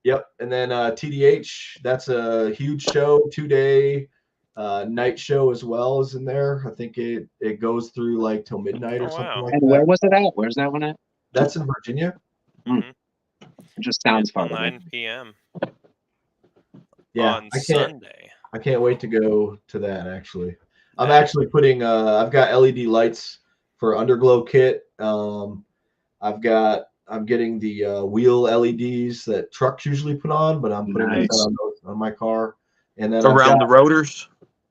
Yep. And then TDH, that's a huge show, 2-day night show as well is in there. I think it goes through like till midnight or something like that. And where was it at? Where's that one at? That's in Virginia. Mm-hmm. It just sounds fun. 9 p.m. Yeah, on Sunday. I can't wait to go to that. Actually, I'm actually putting. I've got LED lights for underglow kit. I'm getting the wheel LEDs that trucks usually put on, but I'm putting on my car. And then around the rotors.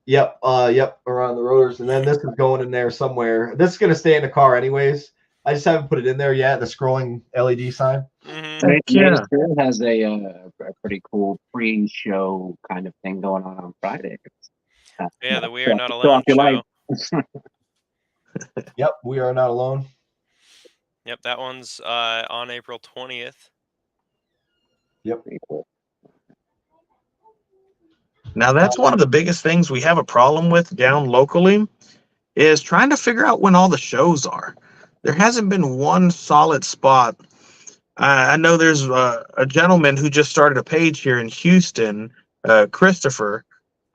Yep, around the rotors. And then this is going in there somewhere. This is going to stay in the car anyways. I just haven't put it in there yet. The scrolling LED sign. Mm-hmm. Maybe yeah. Spirit has a pretty cool pre-show kind of thing going on Friday. Yeah, the We Are Not show Alone off your show. light. Yep, we are not alone. Yep, that one's on April 20th. Yep. Pretty cool. Now that's one of the biggest things we have a problem with down locally is trying to figure out when all the shows are. There hasn't been one solid spot. I know there's a gentleman who just started a page here in Houston, Christopher,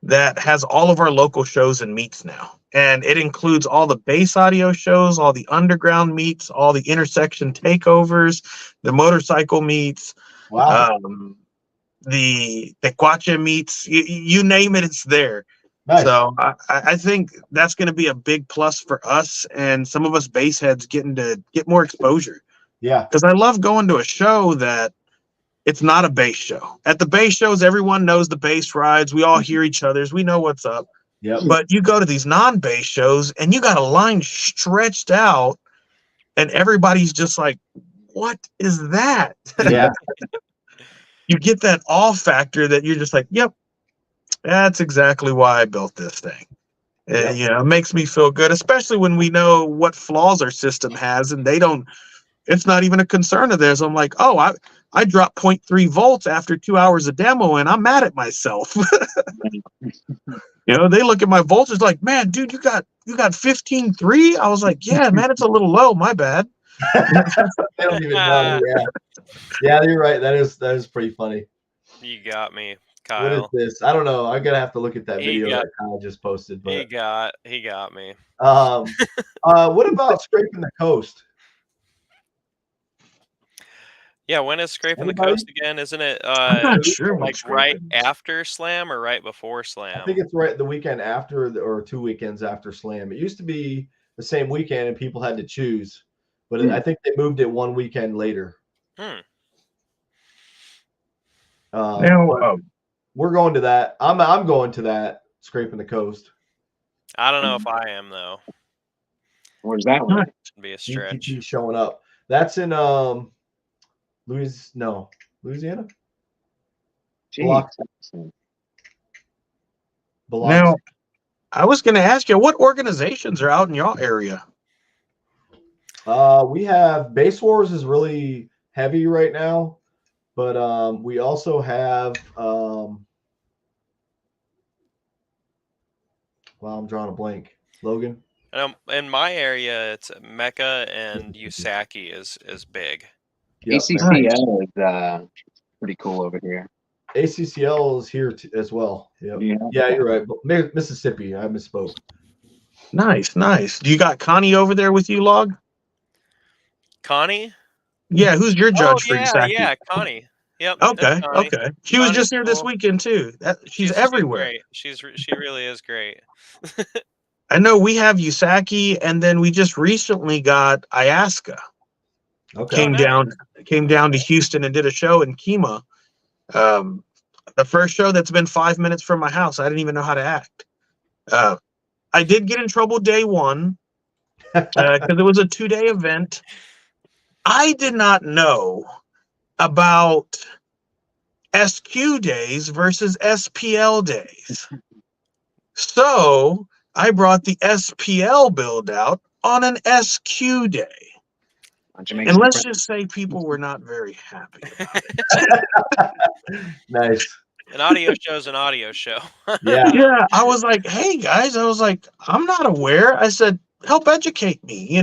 that has all of our local shows and meets now. And it includes all the base audio shows, all the underground meets, all the intersection takeovers, the motorcycle meets, Wow. the Tequache meets, you name it, it's there. Nice. So I think that's going to be a big plus for us and some of us base heads getting to get more exposure. Yeah. Because I love going to a show that it's not a bass show. At the bass shows, everyone knows the bass rides. We all hear each other's. We know what's up. Yep. But you go to these non-bass shows and you got a line stretched out and everybody's just like, what is that? Yeah. You get that awe factor that you're just like, yep, that's exactly why I built this thing. Yep. You know, it makes me feel good, especially when we know what flaws our system has and it's not even a concern of theirs. I'm like, oh, I dropped 0.3 volts after 2 hours of demo and I'm mad at myself. You know, they look at my voltage like, man, dude, you got 15.3. I was like, yeah, man, it's a little low. My bad. They don't even know. Yeah. Yeah, you're right. That is pretty funny. You got me, What is Kyle. this? I don't know. I'm gonna have to look at that He video got- that Kyle just posted. But He got me. what about scraping the coast? Yeah, when is Scraping Anybody? the Coast again? Isn't it I'm not sure like what's right scraping. after Slam or right before Slam? I think it's right the weekend after or 2 weekends after Slam. It used to be the same weekend and people had to choose, but I think they moved it 1 weekend later. Hmm. Now, We're going to that. I'm going to that Scraping the Coast. I don't know if I am though. Where's that one? It'd be a stretch. GTP showing up. That's in Louisiana. Jeez. now, I was going to ask you, what organizations are out in your area? We have Base Wars is really heavy right now, but we also have well, I'm drawing a blank. Logan. In my area, it's Mecca and Usaki is big. Yep. ACCL is pretty cool over here. ACCL is here as well. Yep. Yeah, you're right. But Mississippi, I misspoke. Nice. Do you got Connie over there with you, Log? Connie? Yeah, who's your judge for Usaki? Yeah, Connie. Yep. Okay, Connie. okay. She was just here this weekend too. She's everywhere. She really is great. I know we have Usaki, and then we just recently got Ayaska. Okay. Came down to Houston and did a show in Kima. The first show that's been 5 minutes from my house. I didn't even know how to act. I did get in trouble day one because it was a 2-day event. I did not know about SQ days versus SPL days. So I brought the SPL build out on an SQ day. And let's just say people were not very happy about it. Nice. An audio show's an audio show. Yeah. Yeah, I was like, hey guys, I'm not aware. I said, help educate me,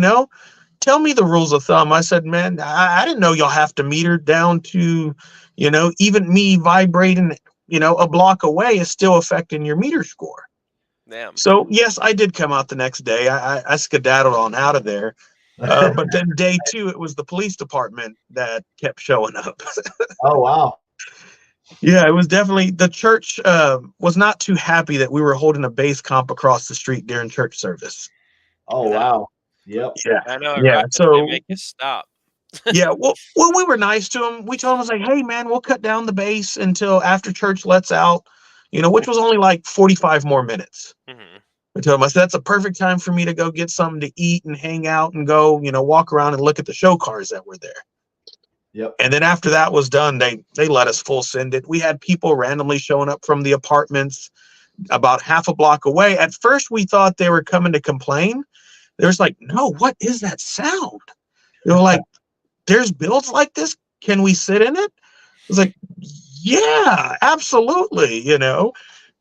tell me the rules of thumb. I said, man, I didn't know y'all have to meter down to, even me vibrating, a block away is still affecting your meter score. Damn. So yes, I did come out the next day. I skedaddled on out of there. But then day 2, it was the police department that kept showing up. Oh, wow. Yeah, it was definitely the church was not too happy that we were holding a bass comp across the street during church service. Oh, wow. Yep. Yeah. I know. Yeah. Right? So They make you stop. yeah. Well, we were nice to him. We told him, I was like, hey, man, we'll cut down the bass until after church lets out, which was only like 45 more minutes. Mm-hmm. I told him, I said, that's a perfect time for me to go get something to eat and hang out and go, walk around and look at the show cars that were there. Yep. And then after that was done, they let us full send it. We had people randomly showing up from the apartments about half a block away. At first, we thought they were coming to complain. There's like, no, what is that sound? They were like, there's builds like this. Can we sit in it? I was like, yeah, absolutely. You know,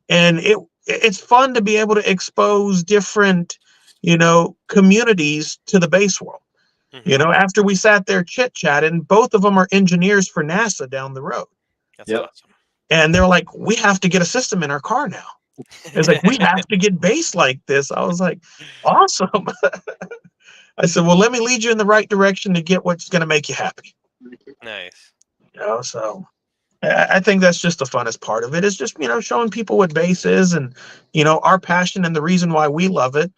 and it's fun to be able to expose different, you know, communities to the base world. Mm-hmm. You know, after we sat there chit chatting, both of them are engineers for NASA down the road. That's Yep. awesome. And they're like, we have to get a system in our car now. It's like, we have to get bass like this. I was like, awesome. I said, well, let me lead you in the right direction to get what's going to make you happy. Nice. You know, so I think that's just the funnest part of it, is just, you know, showing people what bass is and, you know, our passion and the reason why we love it,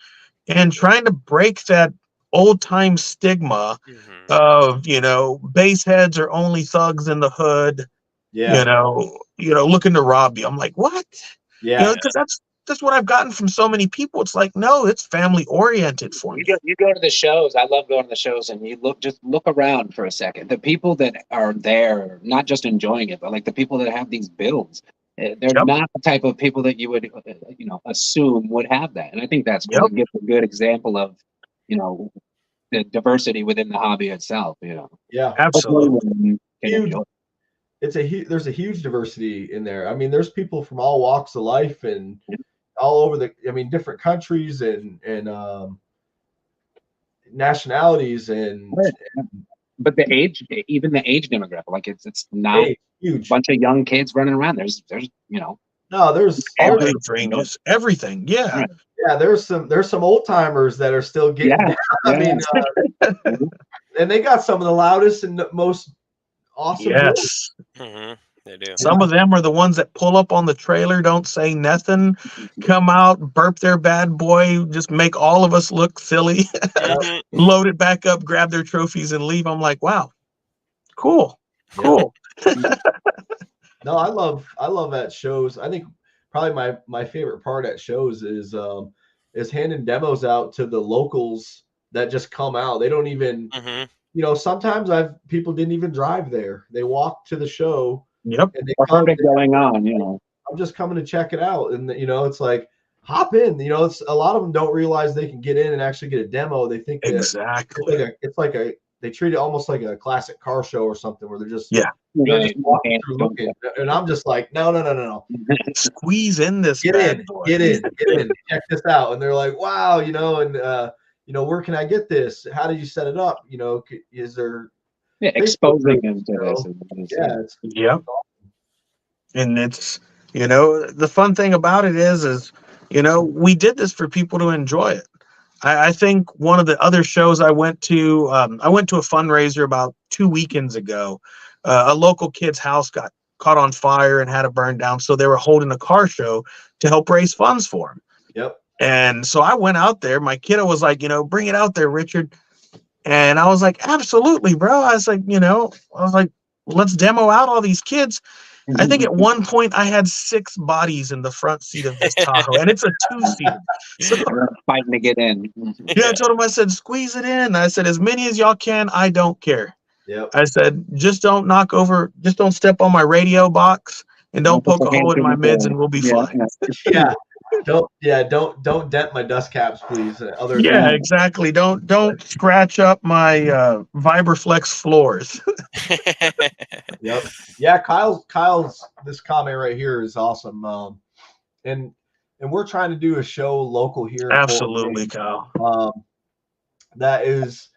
and trying to break that old time stigma Mm-hmm. of, you know, bass heads are only thugs in the hood, Yeah. you know, looking to rob you. I'm like, what? Yeah. You know, because that's what I've gotten from so many people. It's like, no, it's family oriented for me. You go to the shows. I love going to the shows, and you look around for a second. The people that are there, not just enjoying it, but like the people that have these builds, they're Yep. not the type of people that you would, you know, assume would have that. And I think that's Yep. what gives a good example of, you know, the diversity within the hobby itself. You know, Yeah. Absolutely. Hopefully we can Huge. enjoy it. There's a huge diversity in there. I mean, there's people from all walks of life and all over different countries and nationalities and But the age, even the age demographic, like it's not a huge. bunch of young kids running around. There's you know, No, there's All age ranges, everything. Yeah. Right. yeah, there's some old timers that are still getting Yeah. down. I mean, and they got some of the loudest and most awesome builds. Yes. Mm-hmm. They do. Some of them are the ones that pull up on the trailer, don't say nothing, come out, burp their bad boy, just make all of us look silly, Mm-hmm. load it back up, grab their trophies and leave. I'm like, wow, cool. No, I love at shows. I think probably my favorite part at shows is handing demos out to the locals that just come out. They don't even, Mm-hmm. you know, sometimes people didn't even drive there. They walked to the show. Yep. And they or come, heard it going on, you know. I'm just coming to check it out. And you know, it's like, hop in. You know, it's a lot of them don't realize they can get in and actually get a demo. They think that Exactly. they treat it almost like a classic car show or something where they're just Right. walking through looking. And I'm just like, no. Squeeze in this Get bad in, boy. get in, check this out. And they're like, wow, you know, and you know, where can I get this? How did you set it up? You know, is there exposing them to this. Yeah, Yep. And it's, you know, the fun thing about it is, you know, we did this for people to enjoy it. I think one of the other shows I went to a fundraiser about 2 weekends ago. A local kid's house got caught on fire and had to burn down. So they were holding a car show to help raise funds for him. Yep. And so I went out there. My kiddo was like, you know, bring it out there, Richard. And I was like, absolutely, bro. I was like, let's demo out all these kids. I think at one point I had 6 bodies in the front seat of this Tahoe, and it's a 2-seater. So fighting to get in. yeah, I told him, I said, squeeze it in. I said, as many as y'all can. I don't care. Yep. I said, just don't step on my radio box and don't poke a hole in my mids, and we'll be fine. Yeah. Don't dent my dust caps, please. Exactly. Don't scratch up my Vibraflex floors. Yep. Yeah, Kyle's this comment right here is awesome. And we're trying to do a show local here. Absolutely, Kyle. That is,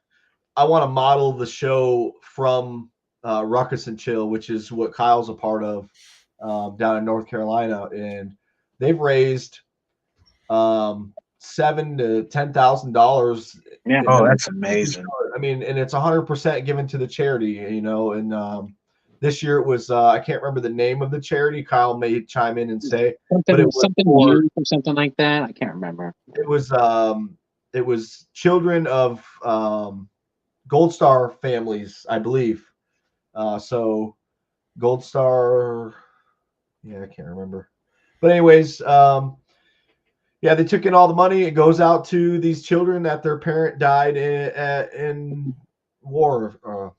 I want to model the show from Ruckus and Chill, which is what Kyle's a part of down in North Carolina, and they've raised $7,000 to $10,000. Yeah. Oh, that's amazing. I mean, and it's 100% given to the charity, you know. And this year it was I can't remember the name of the charity. Kyle may chime in and say, something, but it was something youth or something like that. I can't remember. It was children of Gold Star families, I believe. So Gold Star, I can't remember. But anyways, they took in all the money. It goes out to these children that their parent died in war.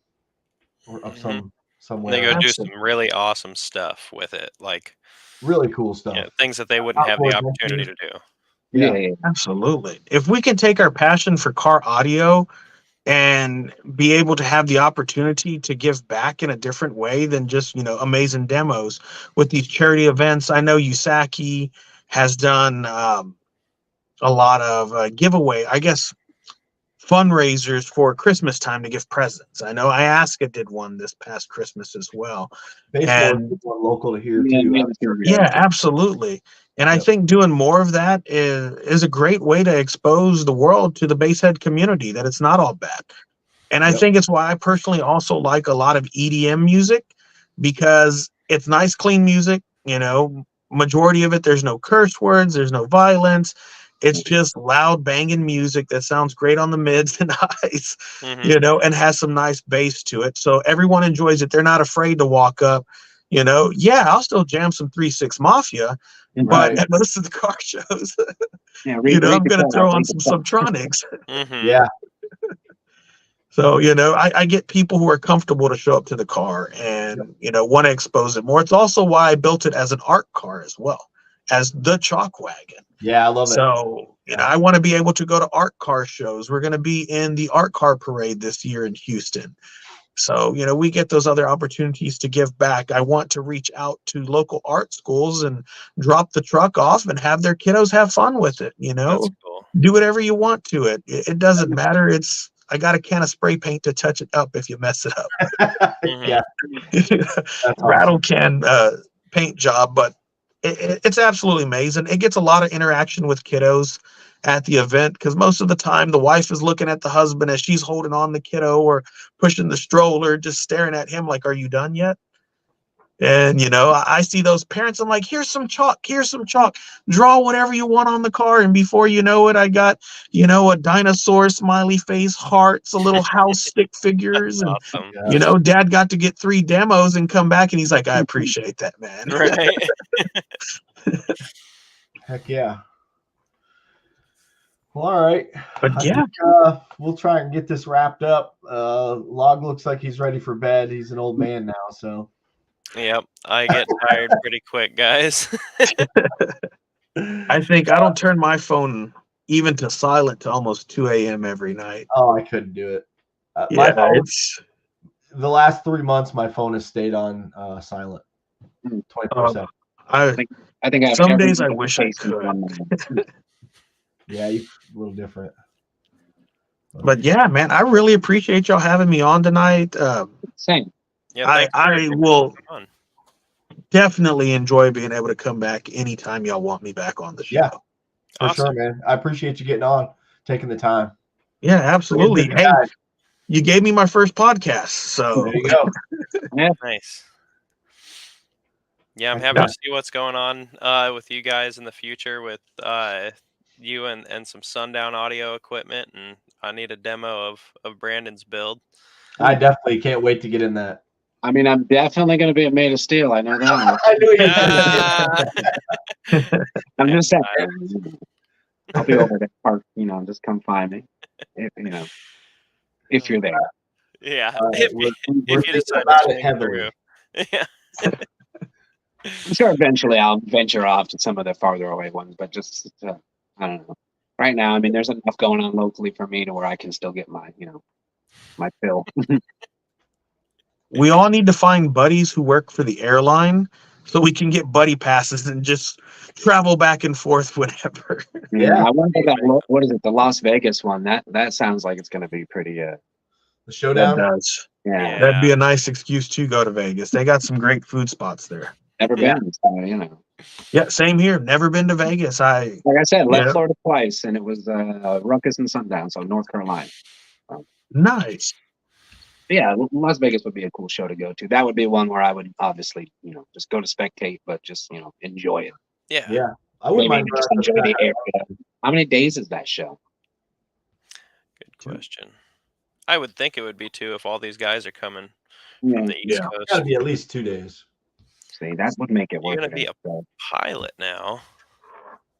or of Mhm. somewhere. They go do Absolutely. some really awesome stuff with it, like Really cool stuff. things that they wouldn't have Outdoor the opportunity to adventures. do. Yeah. Absolutely. If we can take our passion for car audio and be able to have the opportunity to give back in a different way than just, amazing demos with these charity events. I know Usaki has done a lot of giveaway, I guess, fundraisers for Christmas time to give presents. I know Iasca did one this past Christmas as well. Basemore And is one local to here Yeah, too. yeah, I'm sure. yeah, absolutely. And I Yep. think doing more of that is a great way to expose the world to the basehead community, that it's not all bad. And I Yep. think it's why I personally also like a lot of EDM music, because it's nice, clean music. Majority of it, there's no curse words, there's no violence. It's just loud, banging music that sounds great on the mids and highs, Hmm. and has some nice bass to it. So everyone enjoys it. They're not afraid to walk up. Yeah, I'll still jam some 3-6 Mafia, but Right. at most of the car shows, yeah. Read I'm the going to chat. throw on Read the some chat. Subtronics. Hmm. Yeah. So, I get people who are comfortable to show up to the car and, want to expose it more. It's also why I built it as an art car as well, as the chalk wagon. Yeah. I love it. So, I want to be able to go to art car shows. We're going to be in the art car parade this year in Houston. So, we get those other opportunities to give back. I want to reach out to local art schools and drop the truck off and have their kiddos have fun with it. That's cool. Do whatever you want to it. It doesn't matter. I got a can of spray paint to touch it up if you mess it up. Hmm. Yeah. That's Rattle awesome. can paint job, but it's absolutely amazing. It gets a lot of interaction with kiddos at the event, because most of the time the wife is looking at the husband as she's holding on the kiddo or pushing the stroller, just staring at him like, "Are you done yet?" And I see those parents. I'm like, "Here's some chalk. Here's some chalk. Draw whatever you want on the car." And before you know it, I got a dinosaur, smiley face, hearts, a little house stick figures, and Awesome. Yeah. Dad got to get 3 demos and come back, and he's like, "I appreciate that, man." Right. Heck yeah. Well, all right. But I yeah, think we'll try and get this wrapped up. Log looks like he's ready for bed. He's an old man now, so. Yep. I get tired pretty quick, guys. I think I don't turn my phone even to silent to almost 2 a.m. every night. Oh, I couldn't do it. My Yeah, phone, it's the last 3 months, my phone has stayed on silent, 24/7. I I think I have some every days I wish I notification could. on mine. Yeah, you're a little different. But yeah, man, I really appreciate y'all having me on tonight. Same. Yeah. I Thanks I for will coming on. definitely enjoy being able to come back anytime y'all want me back on the show. Yeah. For Awesome. sure, man. I appreciate you getting on, taking the time. Yeah, absolutely. Busy Hey, guy. you gave me my first podcast, so There you go. Nice. Yeah, I'm Heck happy yeah. to see what's going on with you guys in the future with you and some Sundown audio equipment, and I need a demo of Brandon's build. I definitely can't wait to get in that. I mean, I'm definitely going to be made of steel. I know that. I knew you were gonna Ah! I'm just saying. Tired. I'll be over at the park. Just come find me. If you're there. Yeah, All right, if we're you thinking decide to about it swing heavily. through. Yeah. I'm sure eventually I'll venture off to some of the farther away ones, but just I don't know. Right now, I mean, there's enough going on locally for me to where I can still get my my fill. We all need to find buddies who work for the airline so we can get buddy passes and just travel back and forth whenever. Yeah. I wonder what is it? The Las Vegas one. That sounds like it's going to be pretty. The That showdown. does. Yeah. That'd be a nice excuse to go to Vegas. They got some great food spots there. Never Yeah. been. So, Yeah, same here. Never been to Vegas. like I said, left Yeah. Florida twice, and it was Ruckus and Sundown, so North Carolina. Nice. Yeah, Las Vegas would be a cool show to go to. That would be one where I would obviously, just go to spectate, but just, enjoy it. Yeah. Yeah. I wouldn't Maybe mind just going enjoy the to area. How many days is that show? Good question. I would think it would be 2 if all these guys are coming Yeah. from the East Yeah. It's got to Coast. be at least 2 days. See, that would make it You're worth gonna it. be a pilot now,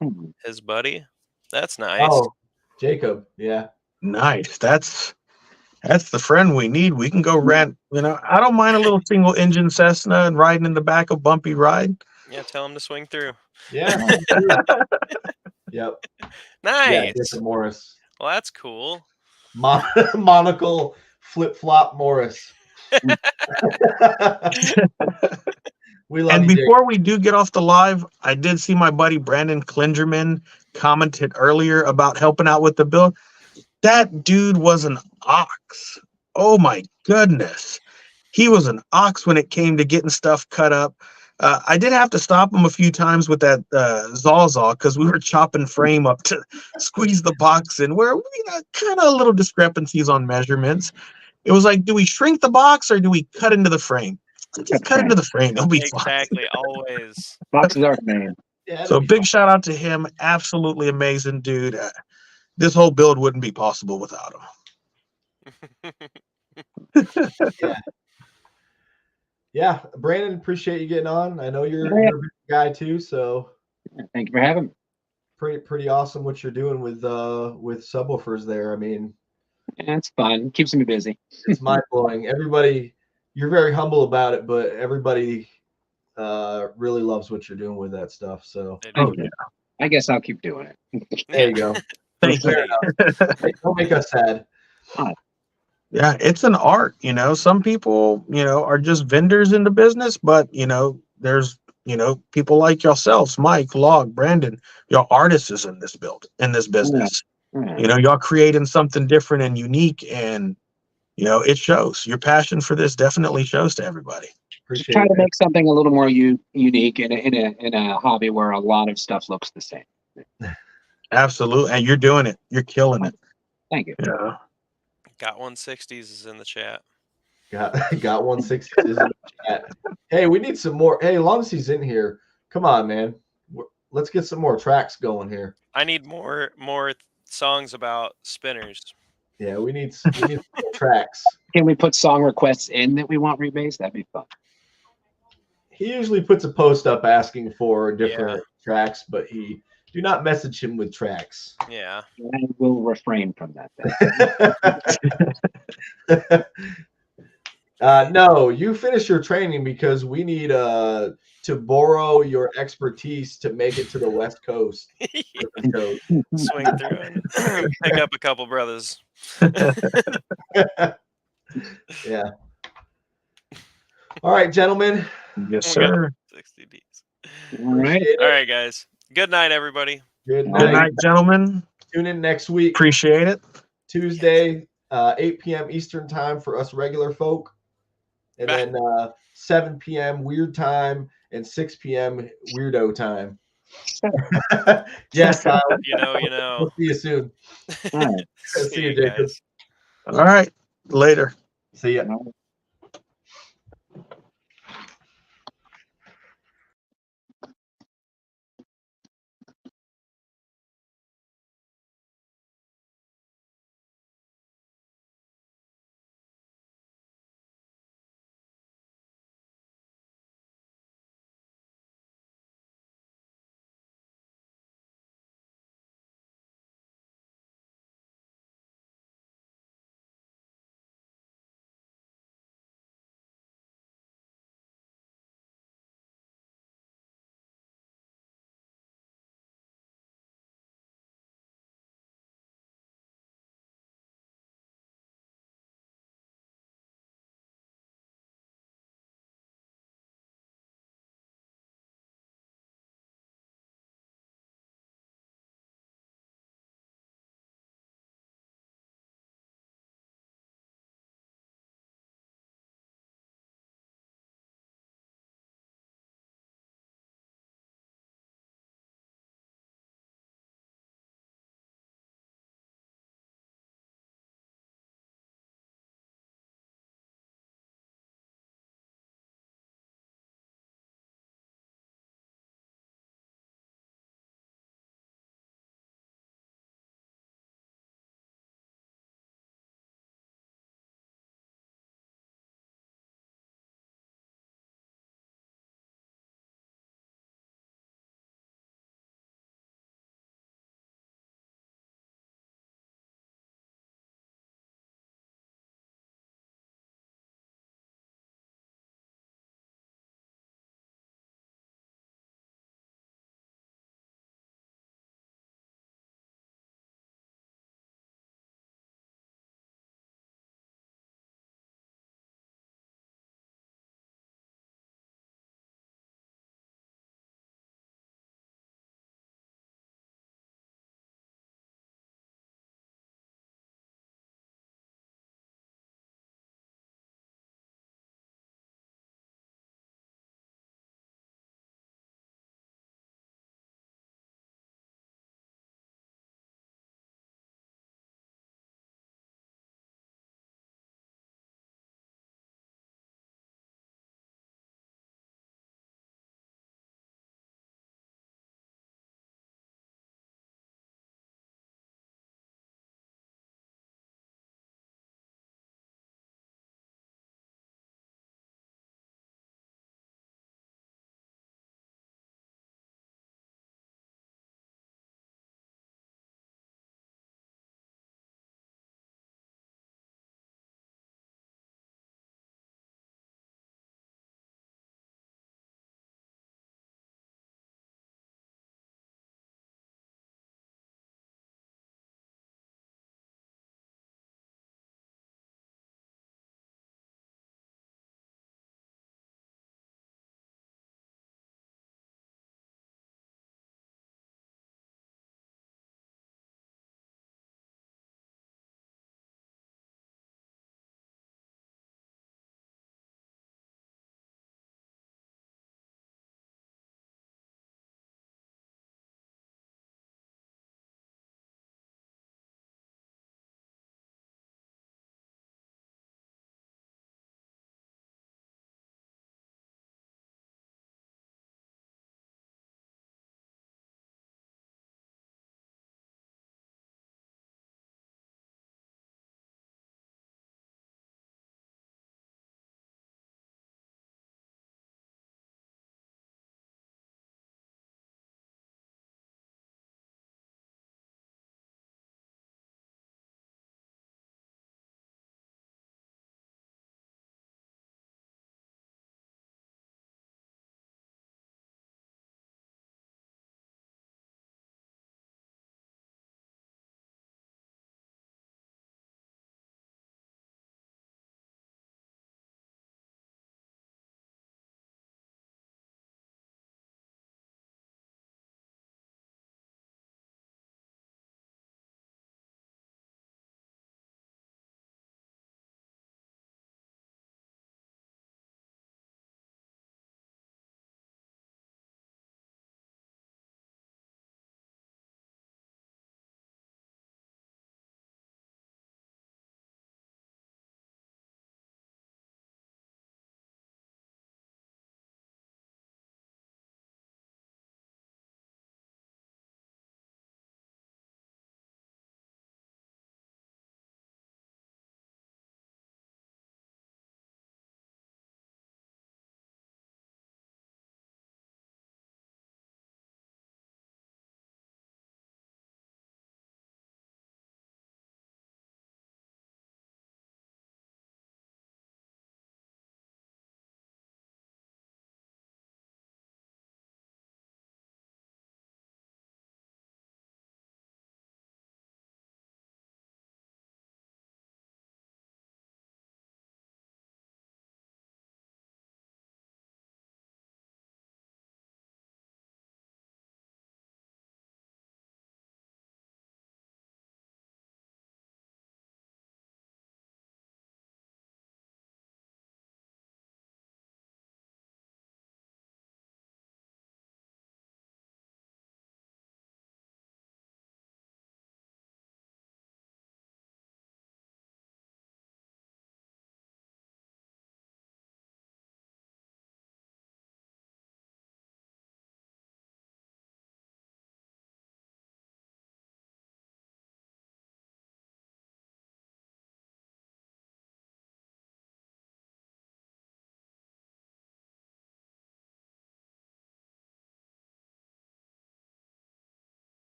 Hmm. his buddy. That's nice. Oh, Jacob. Yeah. Nice. That's That's the friend we need. We can go rent. I don't mind a little single engine Cessna and riding in the back of Bumpy Ride. Yeah, tell him to swing through. Yeah. Yep. Nice. Yeah, get the Morris. Well, that's cool. Monocle flip-flop Morris. We love And you, before we do get off the live, I did see my buddy Brandon Klingerman commented earlier about helping out with the build. That dude was an ox. Oh my goodness. He was an ox when it came to getting stuff cut up. I did have to stop him a few times with that Zawzaw because we were chopping frame up to squeeze the box in where we had kind of a little discrepancies on measurements. It was like, do we shrink the box or do we cut into the frame? Just cut into the frame. It'll be Exactly, fine. always. Boxes are man. Yeah, So big shout out to him. Absolutely amazing dude. This whole build wouldn't be possible without him. Yeah, Brandon, appreciate you getting on. I know you're a big guy too, so Thank you for having me. pretty awesome what you're doing with subwoofers there. I mean, Yeah, it's fun. Keeps me busy. it's mind blowing. Everybody, you're very humble about it, but everybody really loves what you're doing with that stuff. So I guess I'll keep doing it. there you go. Thank you. Hey, don't make us sad. Yeah, it's an art, Some people, are just vendors in the business, but there's, people like yourselves, Mike, Log, Brandon, y'all artists in this business. Yeah. Y'all creating something different and unique, and it shows. Your passion for this definitely shows to everybody. Appreciate Try to it. make something a little more unique in a hobby where a lot of stuff looks the same. Absolutely, and you're doing it. You're killing it. Thank you. Yeah. Got 160s is in the chat. Got 160 in the chat. Hey, we need some more. Hey, long as he's in here, come on, man. Let's get some more tracks going here. I need more songs about spinners. Yeah, we need some more tracks. Can we put song requests in that we want rebased? That'd be fun. He usually puts a post up asking for different tracks, but do not message him with tracks. Yeah. I will refrain from that. No, you finish your training because we need to borrow your expertise to make it to the West Coast. Swing through and pick up a couple brothers. Yeah. All right, gentlemen. Yes, sir. 60 Ds. All right. All right, guys. Good night, everybody. Good Good night, gentlemen. Tune in next week. Appreciate it. Tuesday, 8 p.m. Eastern time for us regular folk. And then 7 p.m. weird time and 6 p.m. weirdo time. Yes, Kyle. You know. We'll see you soon. All right. See you, Jacob. Guys. All right. Later. See ya.